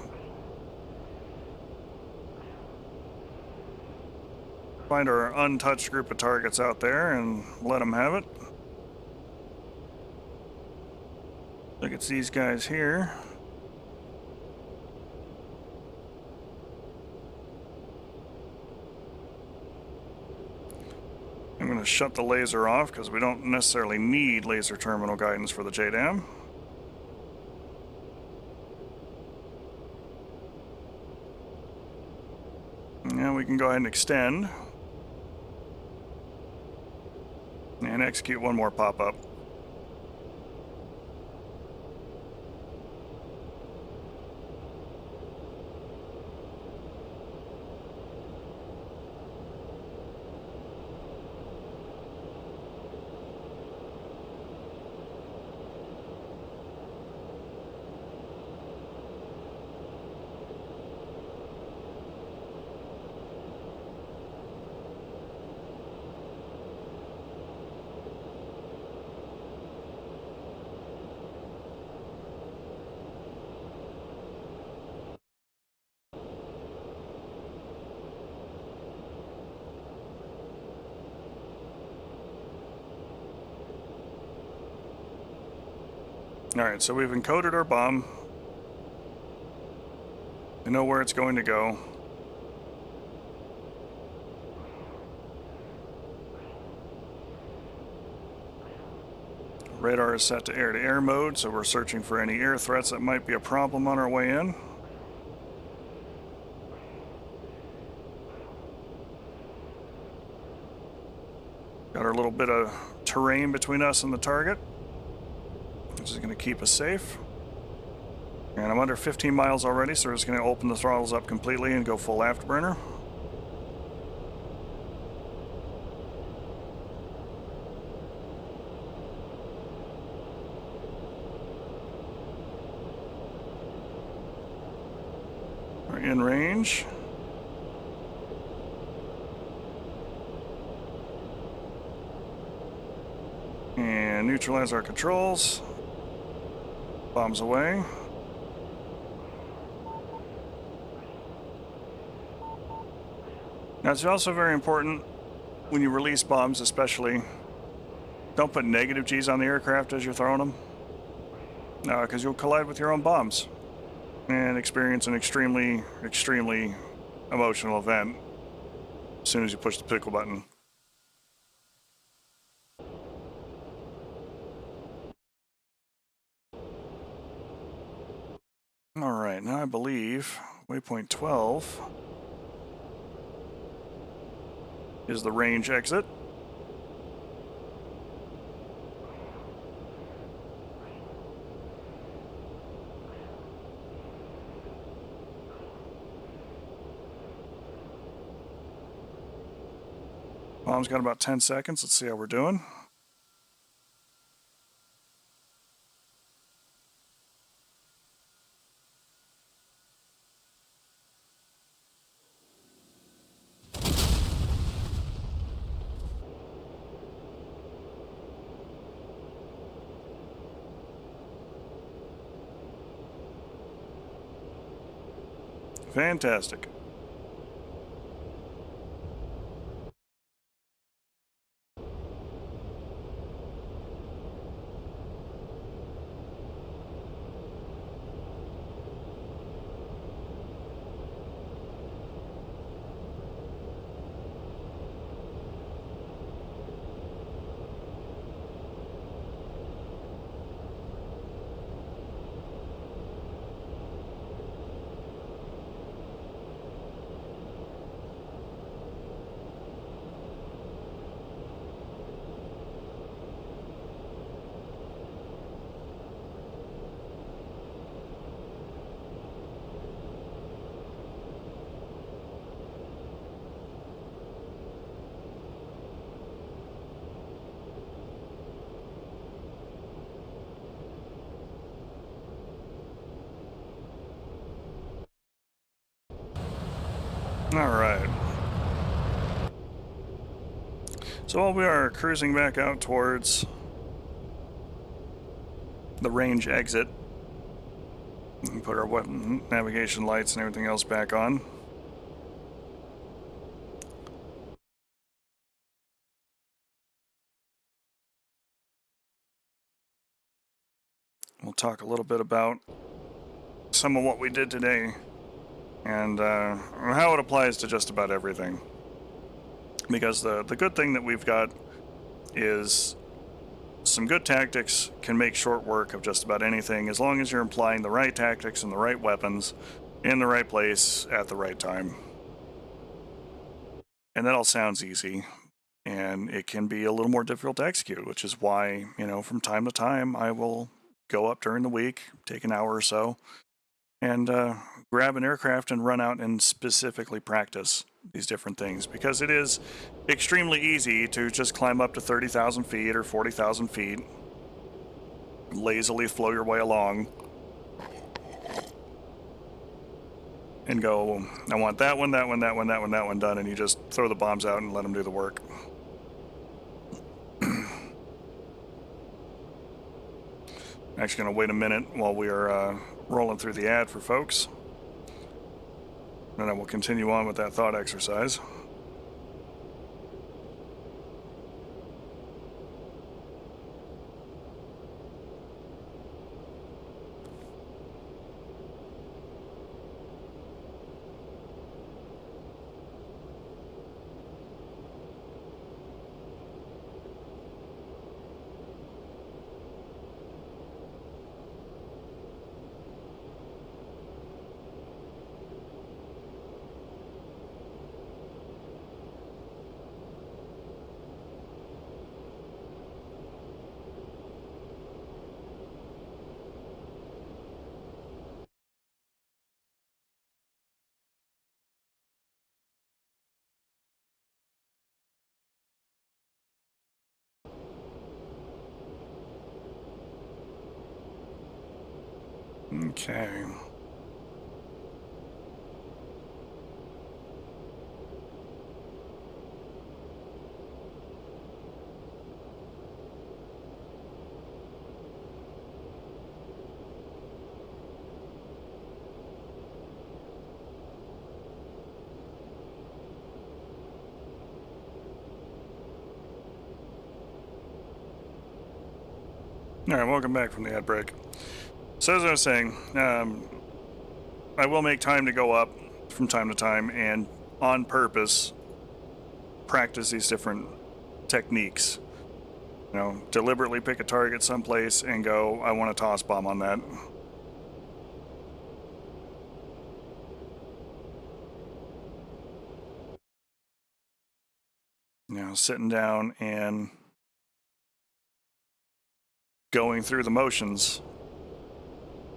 find our untouched group of targets out there and let them have it. Look, it's these guys here. I'm going to shut the laser off because we don't necessarily need laser terminal guidance for the JDAM. Now we can go ahead and extend and execute one more pop-up. Alright, so we've encoded our bomb. We know where it's going to go. Radar is set to air-to-air mode, so we're searching for any air threats that might be a problem on our way in. Got our little bit of terrain between us and the target, which is going to keep us safe. And I'm under 15 miles already, so we're just going to open the throttles up completely and go full afterburner. We're in range. And neutralize our controls. Bombs away. Now, it's also very important when you release bombs, especially, don't put negative G's on the aircraft as you're throwing them. No, because you'll collide with your own bombs and experience an extremely, extremely emotional event as soon as you push the pickle button. Alright, now I believe waypoint 12 is the range exit. Bomb's got about 10 seconds. Let's see how we're doing. Fantastic. Alright. So while we are cruising back out towards the range exit. And put our weapon navigation lights and everything else back on. We'll talk a little bit about some of what we did today and how it applies to just about everything. Because the good thing that we've got is some good tactics can make short work of just about anything as long as you're applying the right tactics and the right weapons in the right place at the right time. And that all sounds easy, and it can be a little more difficult to execute, which is why, you know, from time to time I will go up during the week, take an hour or so, and grab an aircraft and run out and specifically practice these different things, because it is extremely easy to just climb up to 30,000 feet or 40,000 feet, lazily flow your way along, and go, I want that one, that one, that one, that one, that one done, and you just throw the bombs out and let them do the work. Actually going to wait a minute while we are rolling through the ad for folks. And then we'll continue on with that thought exercise. Okay. Alright, welcome back from the ad break. So as I was saying, I will make time to go up from time to time and on purpose practice these different techniques. You know, deliberately pick a target someplace and go, I want a toss bomb on that. You know, sitting down and going through the motions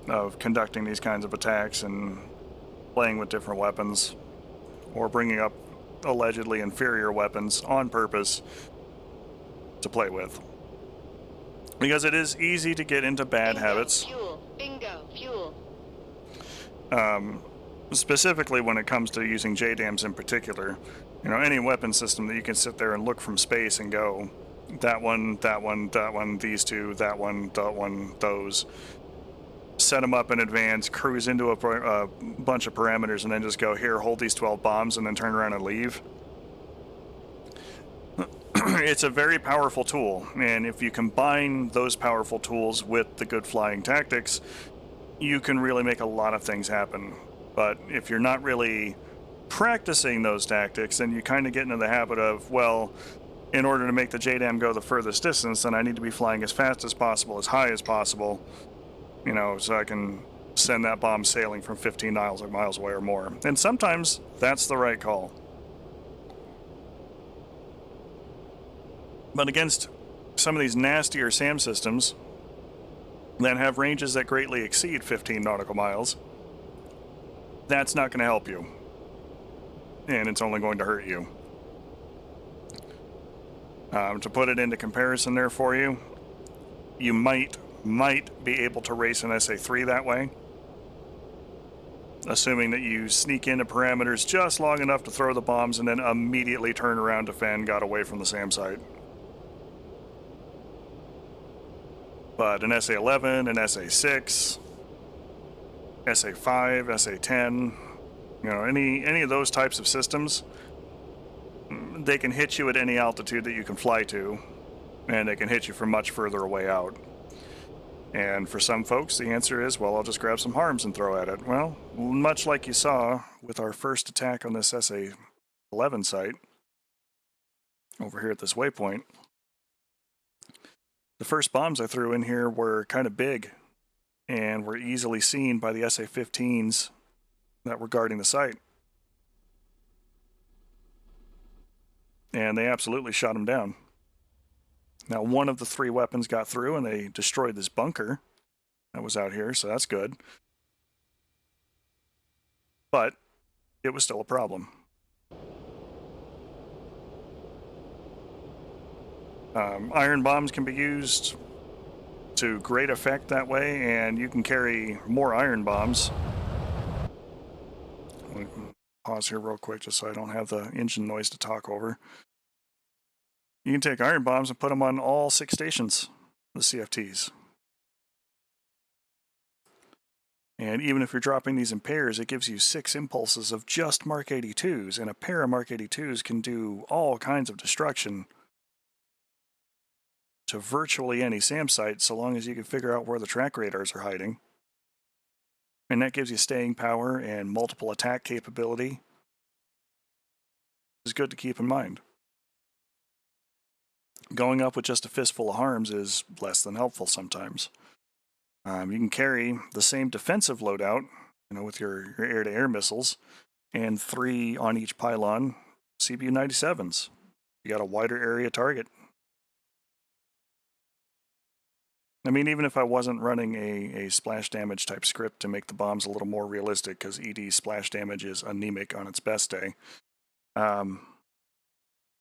of conducting these kinds of attacks and playing with different weapons, or bringing up allegedly inferior weapons on purpose to play with. Because it is easy to get into bad habits. Fuel. Bingo. Fuel. Specifically when it comes to using JDAMs in particular. You know, any weapon system that you can sit there and look from space and go, that one, that one, that one, these two, that one, those. Set them up in advance, cruise into a bunch of parameters, and then just go, here, hold these 12 bombs, and then turn around and leave. It's a very powerful tool, and if you combine those powerful tools with the good flying tactics, you can really make a lot of things happen. But if you're not really practicing those tactics, then you kind of get into the habit of, well, in order to make the JDAM go the furthest distance, then I need to be flying as fast as possible, as high as possible, you know, so I can send that bomb sailing from 15 miles away or more. And sometimes that's the right call. But against some of these nastier SAM systems that have ranges that greatly exceed 15 nautical miles, that's not going to help you. And it's only going to hurt you. To put it into comparison there for you, you might be able to race an SA-3 that way, assuming that you sneak into parameters just long enough to throw the bombs and then immediately turn around, defend, got away from the SAM site. But an SA-11, an SA-6, SA-5, SA-10, you know, any of those types of systems, they can hit you at any altitude that you can fly to, and they can hit you from much further away out. And for some folks, the answer is, well, I'll just grab some harms and throw at it. Well, much like you saw with our first attack on this SA-11 site, over here at this waypoint, the first bombs I threw in here were kind of big and were easily seen by the SA-15s that were guarding the site. And they absolutely shot them down. Now, one of the 3 weapons got through and they destroyed this bunker that was out here, so that's good. But it was still a problem. Iron bombs can be used to great effect that way, and you can carry more iron bombs. Let me pause here real quick just so I don't have the engine noise to talk over. You can take iron bombs and put them on all 6 stations, the CFTs. And even if you're dropping these in pairs, it gives you 6 impulses of just Mark 82s, and a pair of Mark 82s can do all kinds of destruction to virtually any SAM site, so long as you can figure out where the track radars are hiding. And that gives you staying power and multiple attack capability. It's good to keep in mind. Going up with just a fistful of harms is less than helpful sometimes. You can carry the same defensive loadout, you know, with your air-to-air missiles, and 3 on each pylon CBU-97s. You got a wider area target. I mean, even if I wasn't running a splash damage type script to make the bombs a little more realistic, because ED splash damage is anemic on its best day,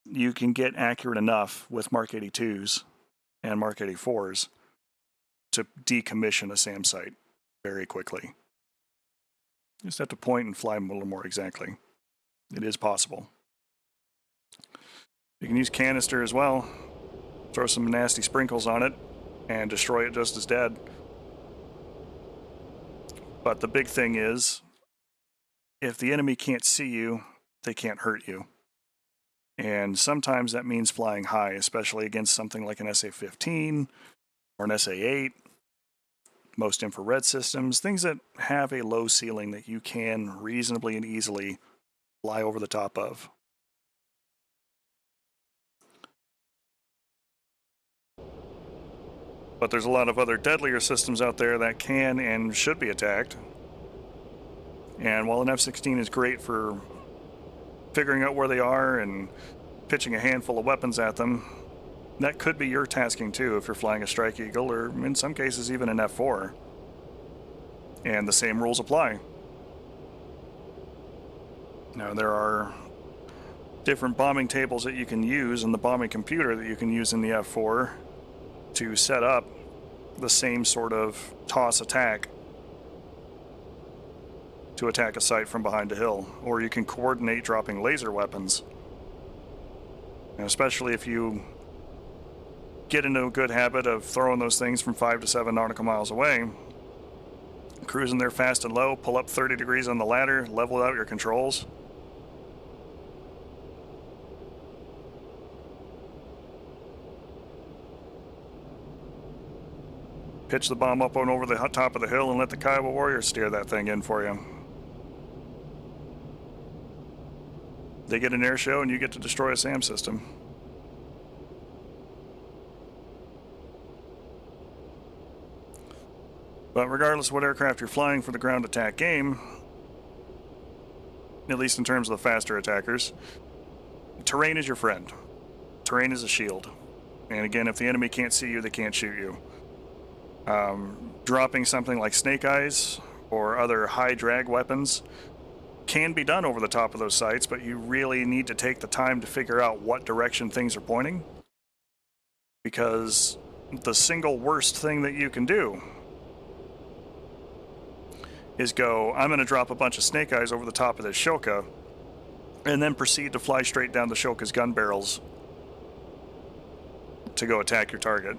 you can get accurate enough with Mark 82s and Mark 84s to decommission a SAM site very quickly. You just have to point and fly them a little more exactly. It is possible. You can use canister as well. Throw some nasty sprinkles on it and destroy it just as dead. But the big thing is, if the enemy can't see you, they can't hurt you. And sometimes that means flying high, especially against something like an SA-15 or an SA-8, most infrared systems, things that have a low ceiling that you can reasonably and easily fly over the top of. But there's a lot of other deadlier systems out there that can and should be attacked. And while an F-16 is great for figuring out where they are and pitching a handful of weapons at them, that could be your tasking too if you're flying a Strike Eagle, or in some cases even an F-4. And the same rules apply. Now, there are different bombing tables that you can use and the bombing computer that you can use in the F-4 to set up the same sort of toss attack to attack a site from behind a hill. Or you can coordinate dropping laser weapons. And especially if you get into a good habit of throwing those things from 5 to 7 nautical miles away, cruising there fast and low, pull up 30 degrees on the ladder, level out your controls. Pitch the bomb up on over the top of the hill and let the Kiowa Warriors steer that thing in for you. They get an air show and you get to destroy a SAM system. But regardless of what aircraft you're flying for the ground attack game, at least in terms of the faster attackers, terrain is your friend. Terrain is a shield. And again, if the enemy can't see you, they can't shoot you. Dropping something like Snake Eyes or other high drag weapons can be done over the top of those sites, but you really need to take the time to figure out what direction things are pointing, because the single worst thing that you can do is go, I'm going to drop a bunch of Snake Eyes over the top of this Shoka and then proceed to fly straight down the Shoka's gun barrels to go attack your target.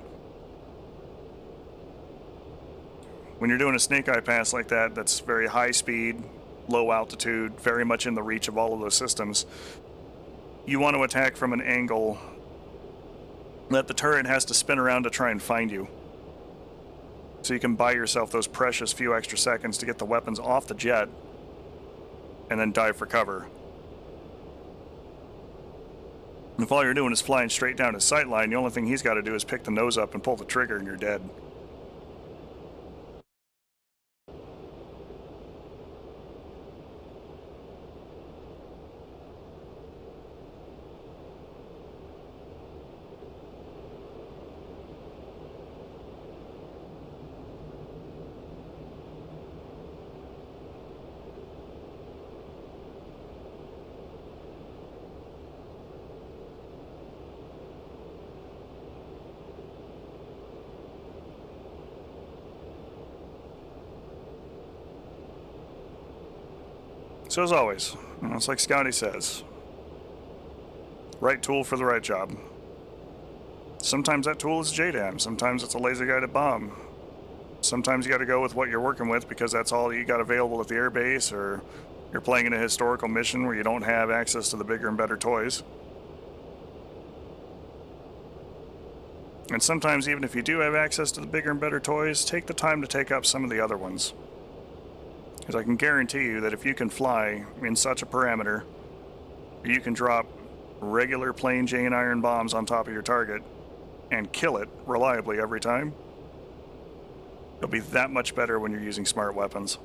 when you're doing a snake eye pass like that, that's very high speed, low altitude, very much in the reach of all of those systems, you want to attack from an angle that the turret has to spin around to try and find you. So you can buy yourself those precious few extra seconds to get the weapons off the jet and then dive for cover. And if all you're doing is flying straight down his sight line, the only thing he's got to do is pick the nose up and pull the trigger and you're dead. So as always, it's like Scotty says, right tool for the right job. Sometimes that tool is JDAM, sometimes it's a laser guided bomb. Sometimes you got to go with what you're working with because that's all you got available at the airbase, or you're playing in a historical mission where you don't have access to the bigger and better toys. And sometimes even if you do have access to the bigger and better toys, take the time to take up some of the other ones. Because I can guarantee you that if you can fly in such a parameter, you can drop regular plain Jane iron bombs on top of your target and kill it reliably every time, it'll be that much better when you're using smart weapons.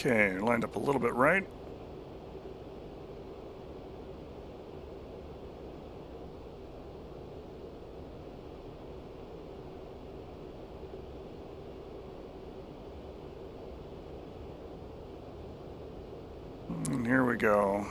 Okay, lined up a little bit right. And here we go.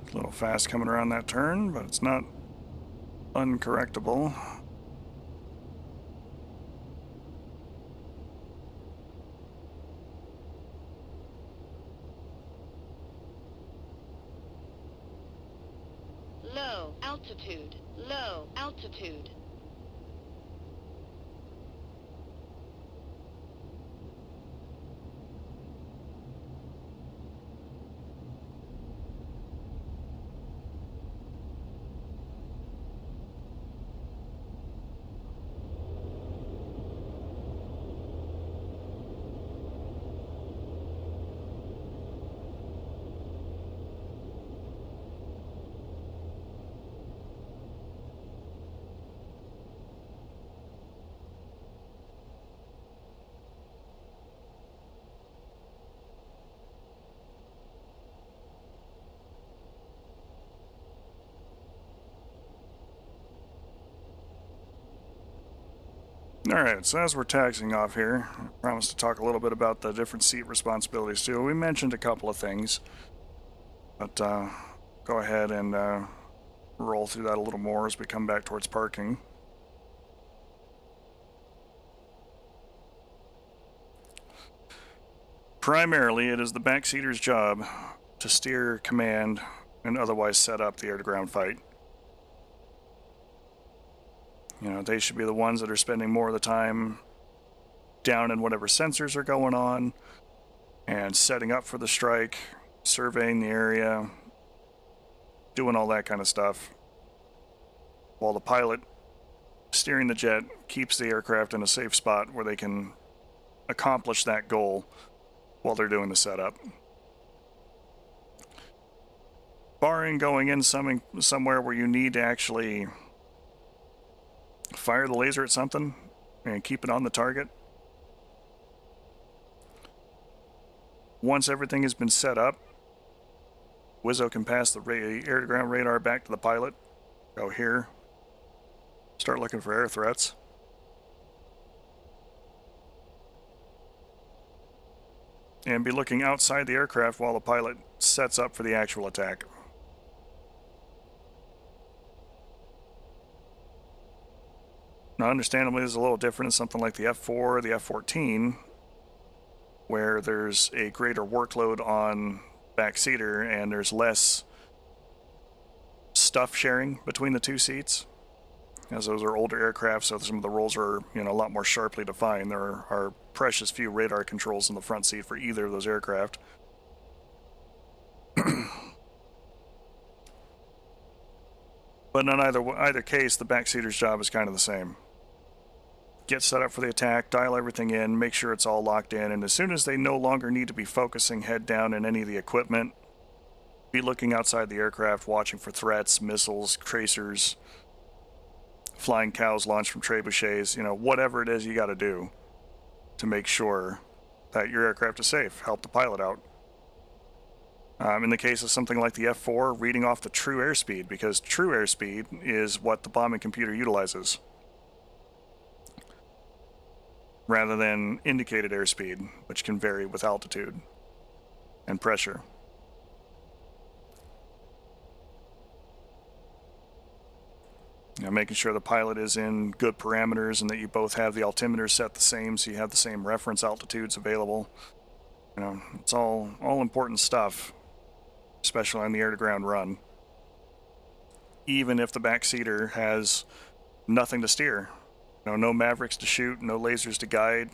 A little fast coming around that turn, but it's not uncorrectable. Low altitude. Low altitude. Alright, so as we're taxiing off here, I promised to talk a little bit about the different seat responsibilities too. We mentioned a couple of things, but go ahead and roll through that a little more as we come back towards parking. Primarily, it is the backseater's job to steer, command, and otherwise set up the air-to-ground fight. You know, they should be the ones that are spending more of the time down in whatever sensors are going on and setting up for the strike, surveying the area, doing all that kind of stuff, while the pilot steering the jet keeps the aircraft in a safe spot where they can accomplish that goal while they're doing the setup. Barring going in somewhere where you need to actually fire the laser at something and keep it on the target, once everything has been set up, Wizzo can pass the air-to-ground radar back to the pilot, go here, start looking for air threats. And be looking outside the aircraft while the pilot sets up for the actual attack. Now, understandably, this is a little different in something like the F-4 or the F-14, where there's a greater workload on backseater and there's less stuff sharing between the two seats, as those are older aircraft, so some of the roles are, you know, a lot more sharply defined. There are precious few radar controls in the front seat for either of those aircraft. But in either case, the backseater's job is kind of the same. Get set up for the attack, dial everything in, make sure it's all locked in, and as soon as they no longer need to be focusing head down in any of the equipment, be looking outside the aircraft, watching for threats, missiles, tracers, flying cows launched from trebuchets, you know, whatever it is you got to do to make sure that your aircraft is safe. Help the pilot out. In the case of something like the F-4, reading off the true airspeed, because true airspeed is what the bombing computer utilizes, rather than indicated airspeed, which can vary with altitude and pressure. You know, making sure the pilot is in good parameters and that you both have the altimeters set the same, so you have the same reference altitudes available. You know, it's all important stuff, especially on the air-to-ground run. Even if the backseater has nothing to steer, you know, no Mavericks to shoot, no lasers to guide.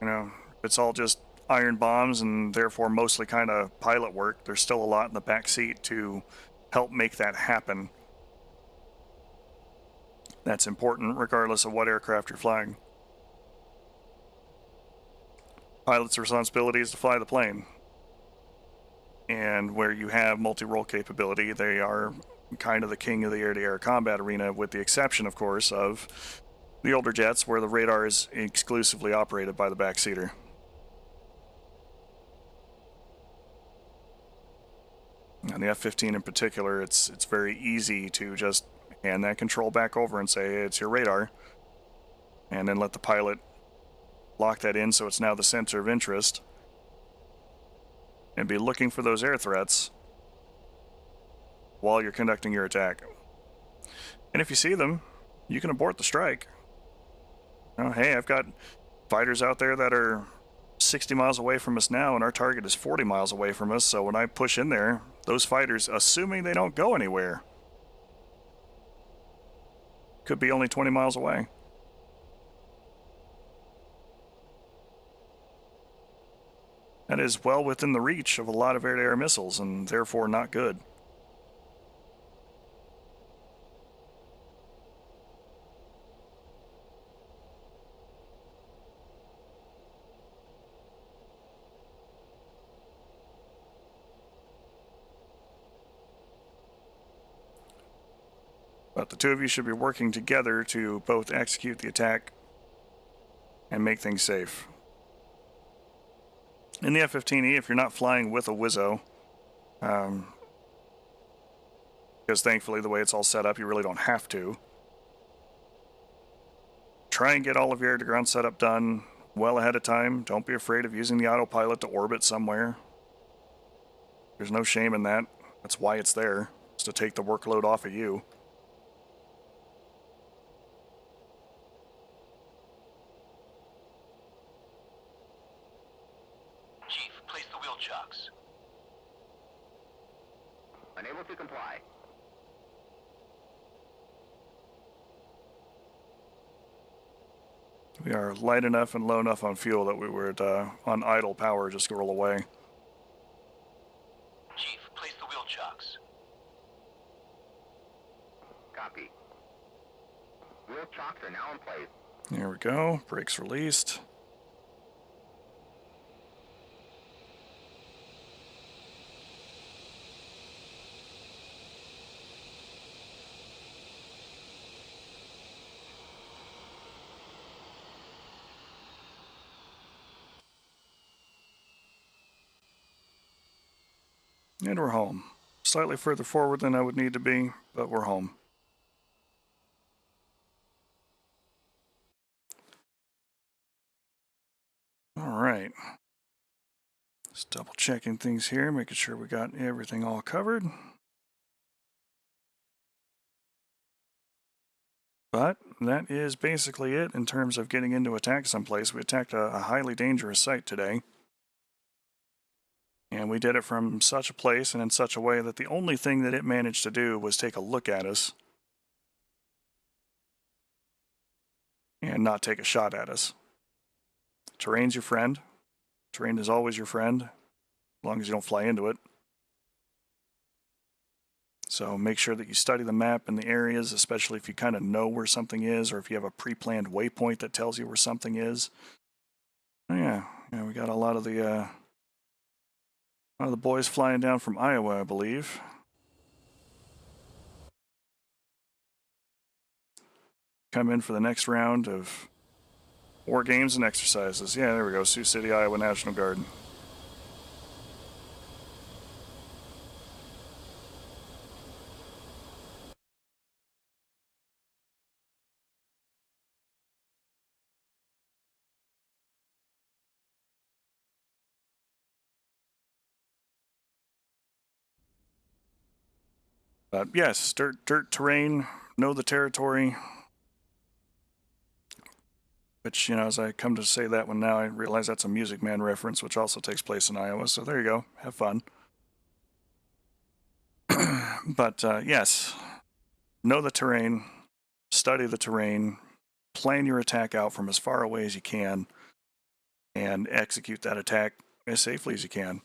You know, it's all just iron bombs and therefore mostly kind of pilot work. There's still a lot in the back seat to help make that happen. That's important regardless of what aircraft you're flying. Pilot's responsibility is to fly the plane. And where you have multi-role capability, they are kind of the king of the air-to-air combat arena, with the exception, of course, of the older jets where the radar is exclusively operated by the backseater. And the F-15 in particular, it's very easy to just hand that control back over and say, hey, it's your radar, and then let the pilot lock that in so it's now the center of interest, and be looking for those air threats while you're conducting your attack. And if you see them, you can abort the strike. You know, hey, I've got fighters out there that are 60 miles away from us now, and our target is 40 miles away from us, so when I push in there, those fighters, assuming they don't go anywhere, could be only 20 miles away. That is well within the reach of a lot of air-to-air missiles, and therefore not good. But the two of you should be working together to both execute the attack and make things safe. In the F-15E, if you're not flying with a Wizzo, because thankfully the way it's all set up, you really don't have to. try and get all of your air-to-ground setup done well ahead of time. Don't be afraid of using the autopilot to orbit somewhere. There's no shame in that. That's why it's there. It's to take the workload off of you. Chief, place the wheel chocks. Unable to comply. We are light enough and low enough on fuel that we would, on idle power, just roll away. Chief, place the wheel chocks. Copy. Wheel chocks are now in place. There we go. Brakes released. And we're home. Slightly further forward than I would need to be, but we're home. All right. Just double checking things here, making sure we got everything all covered. But that is basically it in terms of getting into attack someplace. We attacked a highly dangerous site today. And we did it from such a place and in such a way that the only thing that it managed to do was take a look at us and not take a shot at us. Terrain's your friend. Terrain is always your friend, as long as you don't fly into it. So make sure that you study the map and the areas, especially if you kind of know where something is or if you have a pre-planned waypoint that tells you where something is. Oh, yeah, we got a lot of the boys flying down from Iowa, I believe. Come in for the next round of war games and exercises. Yeah, there we go. Sioux City, Iowa National Guard. But yes, dirt terrain, know the territory. Which, as I come to say that one now, I realize that's a Music Man reference, which also takes place in Iowa. So there you go. Have fun. But yes, know the terrain, study the terrain, plan your attack out from as far away as you can, and execute that attack as safely as you can.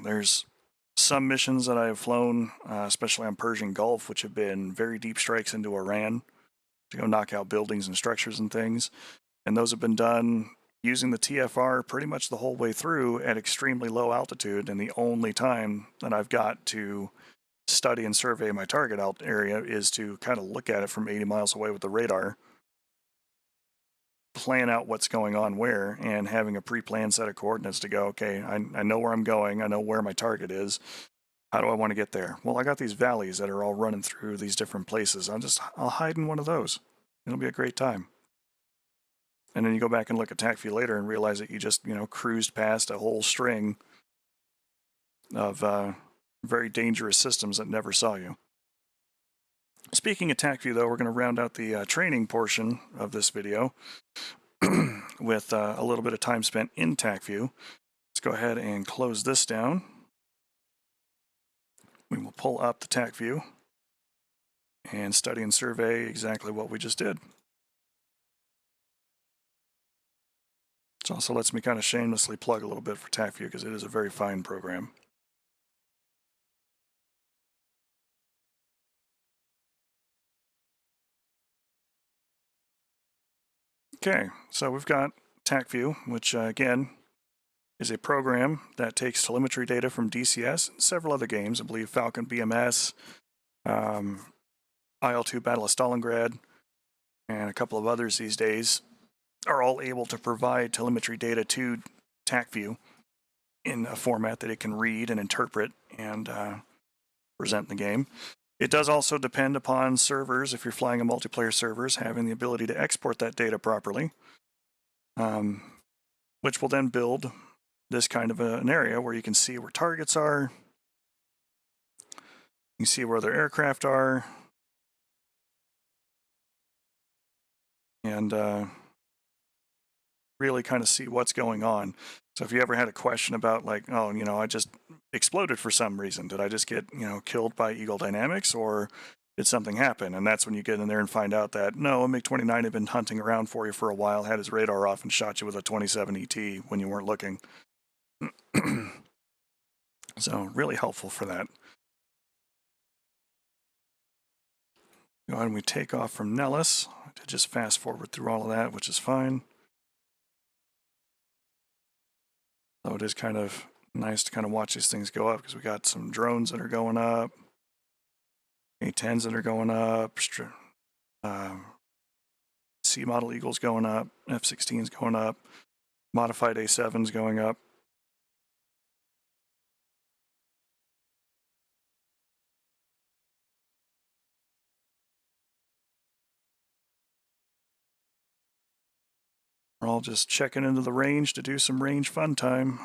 There's some missions that I have flown, especially on Persian Gulf, which have been very deep strikes into Iran to go knock out buildings and structures and things. And those have been done using the TFR pretty much the whole way through at extremely low altitude. And the only time that I've got to study and survey my target area is to kind of look at it from 80 miles away with the radar, plan out what's going on where, and having a pre-planned set of coordinates to go, okay, I know where I'm going, I know where my target is, how do I want to get there? Well, I got these valleys that are all running through these different places. I'll hide in one of those. It'll be a great time. And then you go back and look at TACView later and realize that you just, cruised past a whole string of very dangerous systems that never saw you. Speaking of TACView, though, we're going to round out the training portion of this video with a little bit of time spent in TACView. Let's go ahead and close this down. We will pull up the TACView and study and survey exactly what we just did. It also lets me kind of shamelessly plug a little bit for TACView because it is a very fine program. Okay, so we've got TACView, which again is a program that takes telemetry data from DCS and several other games. I believe Falcon BMS, IL-2 Battle of Stalingrad, and a couple of others these days are all able to provide telemetry data to TACView in a format that it can read and interpret and present in the game. It does also depend upon servers, if you're flying a multiplayer servers, having the ability to export that data properly, which will then build this kind of an area where you can see where targets are, you can see where their aircraft are, and really kind of see what's going on. So if you ever had a question about like, oh, you know, I just exploded for some reason. Did I just get, you know, killed by Eagle Dynamics, or did something happen? And that's when you get in there and find out that no, a MiG-29 had been hunting around for you for a while, had his radar off, and shot you with a 27 ET when you weren't looking. So really helpful for that. Go ahead and we take off from Nellis. I did just fast forward through all of that, which is fine. So it is kind of nice to kind of watch these things go up, because we got some drones that are going up, A-10s that are going up, C model Eagles going up, F-16s going up, modified A-7s going up. We're all just checking into the range to do some range fun time.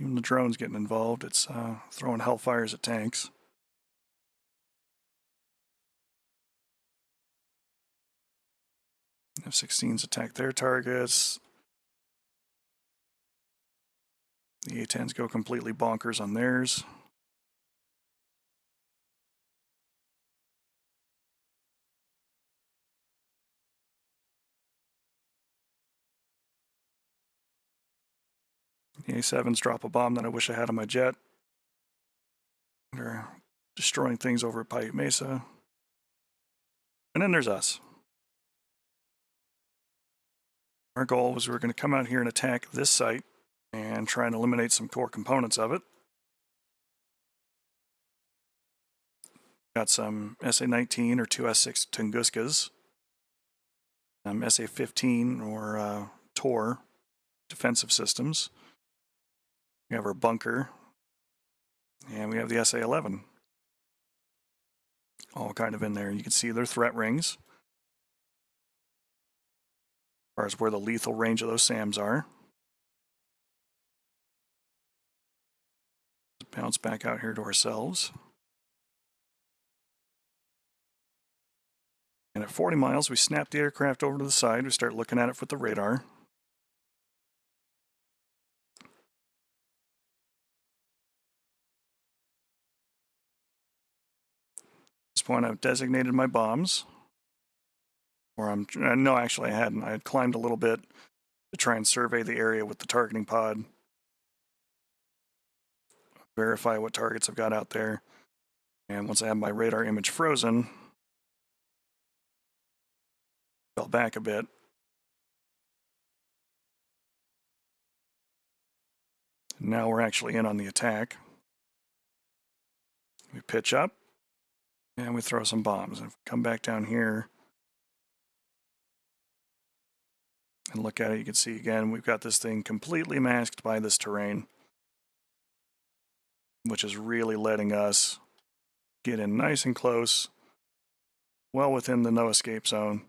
Even the drone's getting involved. It's throwing hellfires at tanks. F-16s attack their targets. The A-10s go completely bonkers on theirs. The A-7s drop a bomb that I wish I had on my jet. They're destroying things over at Paiute Mesa. And then there's us. Our goal was we were going to come out here and attack this site and try and eliminate some core components of it. Got some SA-19 or 2S6 Tunguskas, SA-15 or TOR defensive systems. We have our bunker, and we have the SA-11. All kind of in there. You can see their threat rings, as far as where the lethal range of those SAMs are. Bounce back out here to ourselves. And at 40 miles, we snap the aircraft over to the side. We start looking at it with the radar. At this point, I've designated my bombs. Or no, actually I hadn't. I had climbed a little bit to try and survey the area with the targeting pod. Verify what targets I've got out there. And once I have my radar image frozen, fell back a bit. Now we're actually in on the attack. We pitch up and we throw some bombs. And if we come back down here and look at it, you can see again, we've got this thing completely masked by this terrain, which is really letting us get in nice and close, well within the no escape zone.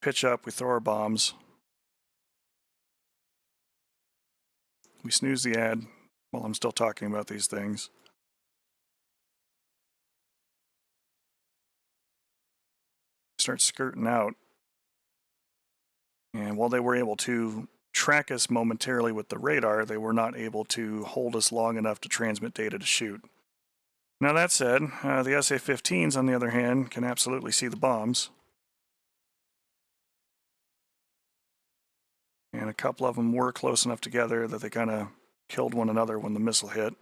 Pitch up, we throw our bombs. We snooze the ad while I'm still talking about these things. Start skirting out. And while they were able to track us momentarily with the radar, they were not able to hold us long enough to transmit data to shoot. Now that said, the SA-15s, on the other hand, can absolutely see the bombs. And a couple of them were close enough together that they kind of killed one another when the missile hit.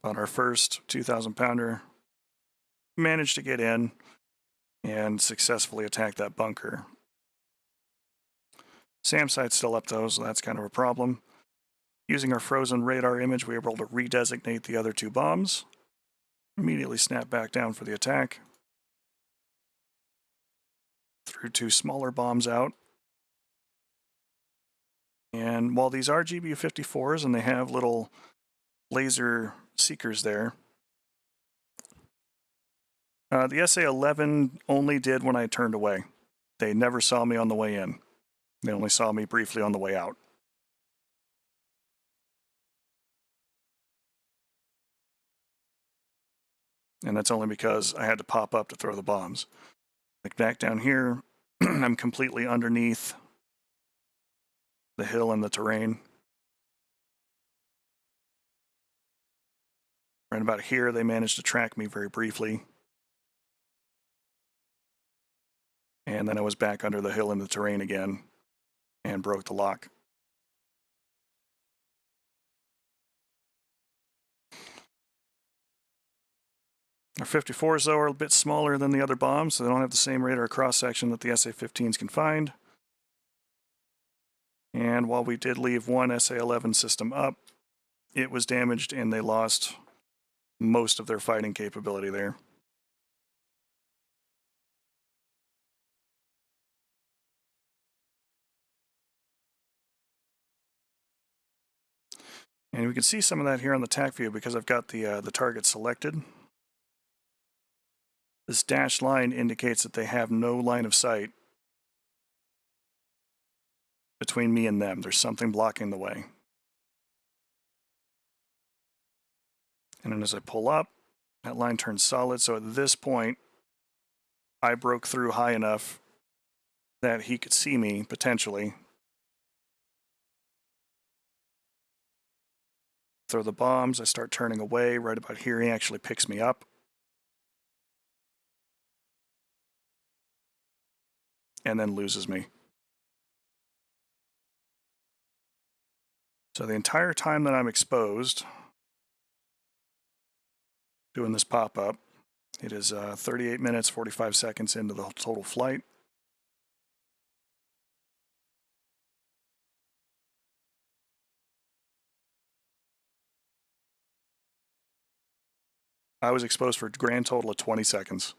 But our first 2,000-pounder managed to get in and successfully attack that bunker. SAM site's still up though, so that's kind of a problem. Using our frozen radar image, we were able to redesignate the other two bombs. Immediately snap back down for the attack. Threw two smaller bombs out. And while these are GBU-54s and they have little laser seekers there, the SA-11 only did when I turned away. They never saw me on the way in. They only saw me briefly on the way out. And that's only because I had to pop up to throw the bombs. Like back down here, I'm completely underneath the hill and the terrain. Right about here, they managed to track me very briefly. And then I was back under the hill and the terrain again and broke the lock. Our 54s, though, are a bit smaller than the other bombs, so they don't have the same radar cross-section that the SA-15s can find. And while we did leave one SA-11 system up, it was damaged and they lost most of their fighting capability there. And we can see some of that here on the TAC view because I've got the target selected. This dashed line indicates that they have no line of sight between me and them. There's something blocking the way. And then as I pull up, that line turns solid. So at this point, I broke through high enough that he could see me potentially. Throw the bombs, I start turning away. Right about here, he actually picks me up. And then loses me. So the entire time that I'm exposed, doing this pop-up, it is 38 minutes, 45 seconds into the total flight. I was exposed for a grand total of 20 seconds.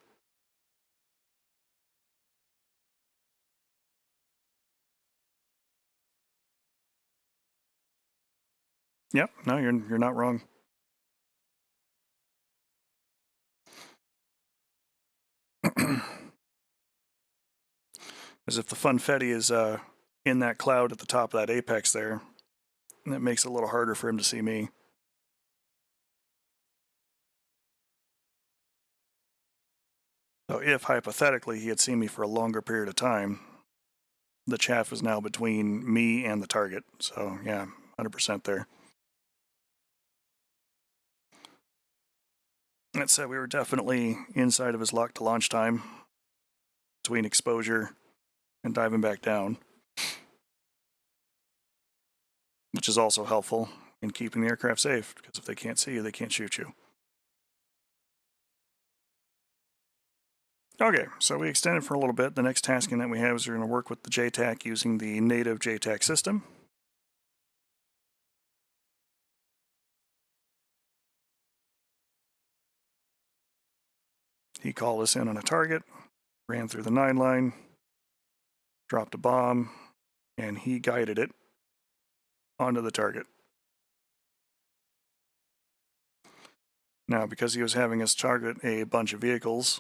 Yep, no, you're not wrong. As if the funfetti is in that cloud at the top of that apex there, and that makes it a little harder for him to see me. So if, hypothetically, he had seen me for a longer period of time, the chaff is now between me and the target. So, yeah, 100% there. That said, we were definitely inside of his lock to launch time between exposure and diving back down, which is also helpful in keeping the aircraft safe, because if they can't see you, they can't shoot you. Okay, so we extended for a little bit. The next tasking that we have is we're going to work with the JTAC using the native JTAC system. He called us in on a target, ran through the 9 line, dropped a bomb, and he guided it onto the target. Now, because he was having us target a bunch of vehicles,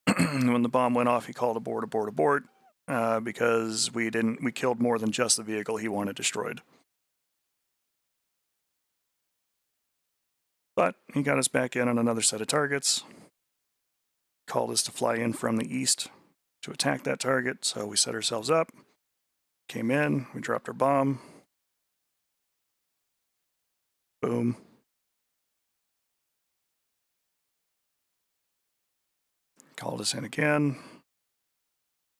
when the bomb went off, he called abort, abort, abort, because we killed more than just the vehicle he wanted destroyed. But he got us back in on another set of targets, called us to fly in from the east to attack that target, so we set ourselves up, came in, we dropped our bomb, boom. Called us in again,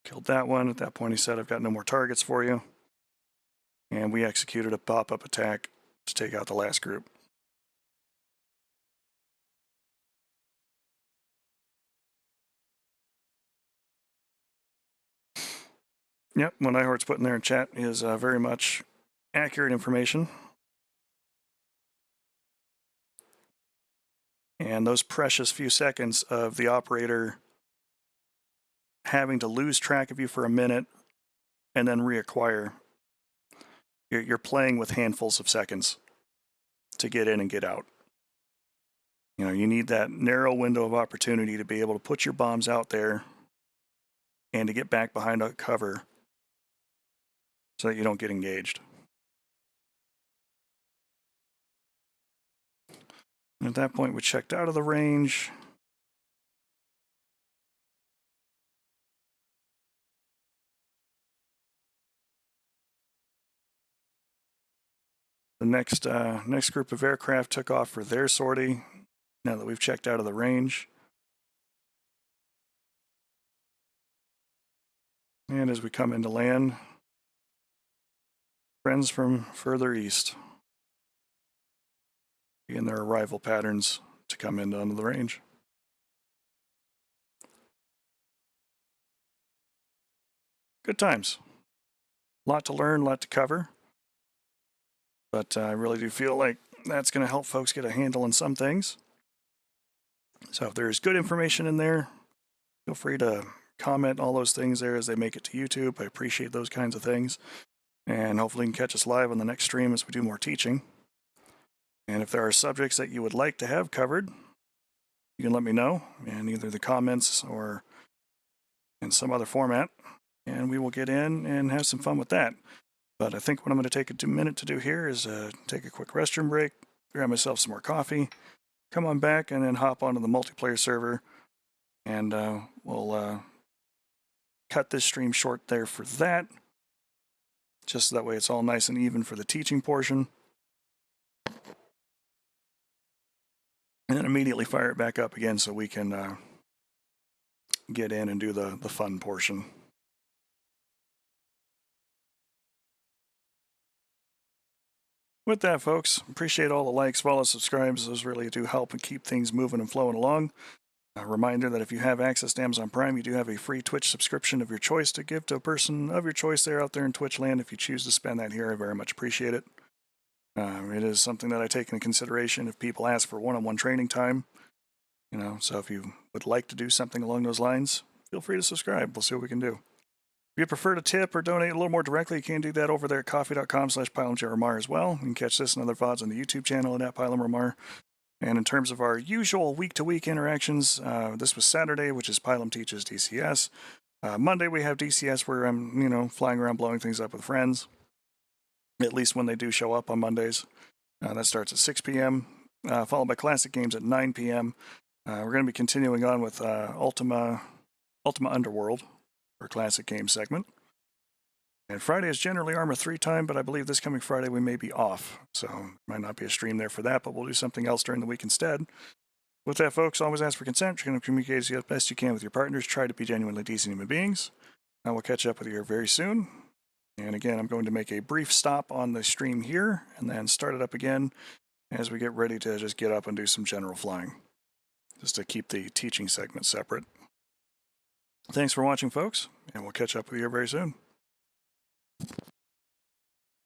killed that one. At that point he said, I've got no more targets for you. And we executed a pop-up attack to take out the last group. Yep, what iHort's putting there in chat is very much accurate information. And those precious few seconds of the operator having to lose track of you for a minute and then reacquire. You're playing with handfuls of seconds to get in and get out. You need that narrow window of opportunity to be able to put your bombs out there and to get back behind a cover so that you don't get engaged. And at that point, we checked out of the range. The next group of aircraft took off for their sortie now that we've checked out of the range. And as we come into land, friends from further east begin their arrival patterns to come into onto the range. Good times. A lot to learn, a lot to cover. But I really do feel like that's going to help folks get a handle on some things. So if there's good information in there, feel free to comment all those things there as they make it to YouTube. I appreciate those kinds of things. And hopefully you can catch us live on the next stream as we do more teaching. And if there are subjects that you would like to have covered, you can let me know in either the comments or in some other format. And we will get in and have some fun with that. But I think what I'm going to take a minute to do here is take a quick restroom break, grab myself some more coffee, come on back, and then hop onto the multiplayer server. And we'll cut this stream short there for that. Just so that way it's all nice and even for the teaching portion. And then immediately fire it back up again so we can get in and do the fun portion. With that, folks, appreciate all the likes, follows, subscribes. Those really do help and keep things moving and flowing along. A reminder that if you have access to Amazon Prime, you do have a free Twitch subscription of your choice to give to a person of your choice there out there in Twitch land. If you choose to spend that here, I very much appreciate it. It is something that I take into consideration if people ask for one-on-one training time. So if you would like to do something along those lines, feel free to subscribe. We'll see what we can do. If you prefer to tip or donate a little more directly, you can do that over there at coffee.com/PilumJRMR as well. You can catch this and other VODs on the YouTube channel at PilumRMR. And in terms of our usual week-to-week interactions, this was Saturday, which is Pilum Teaches DCS. Monday we have DCS where I'm, flying around blowing things up with friends. At least when they do show up on Mondays. That starts at 6 p.m., followed by Classic Games at 9 p.m. We're going to be continuing on with Ultima Underworld, our Classic Games segment. And Friday is generally Arma 3 time, but I believe this coming Friday we may be off. So might not be a stream there for that, but we'll do something else during the week instead. With that, folks, always ask for consent. You're going to communicate as best you can with your partners. Try to be genuinely decent human beings. I will catch up with you here very soon. And again, I'm going to make a brief stop on the stream here and then start it up again as we get ready to just get up and do some general flying, just to keep the teaching segment separate. Thanks for watching, folks, and we'll catch up with you very soon.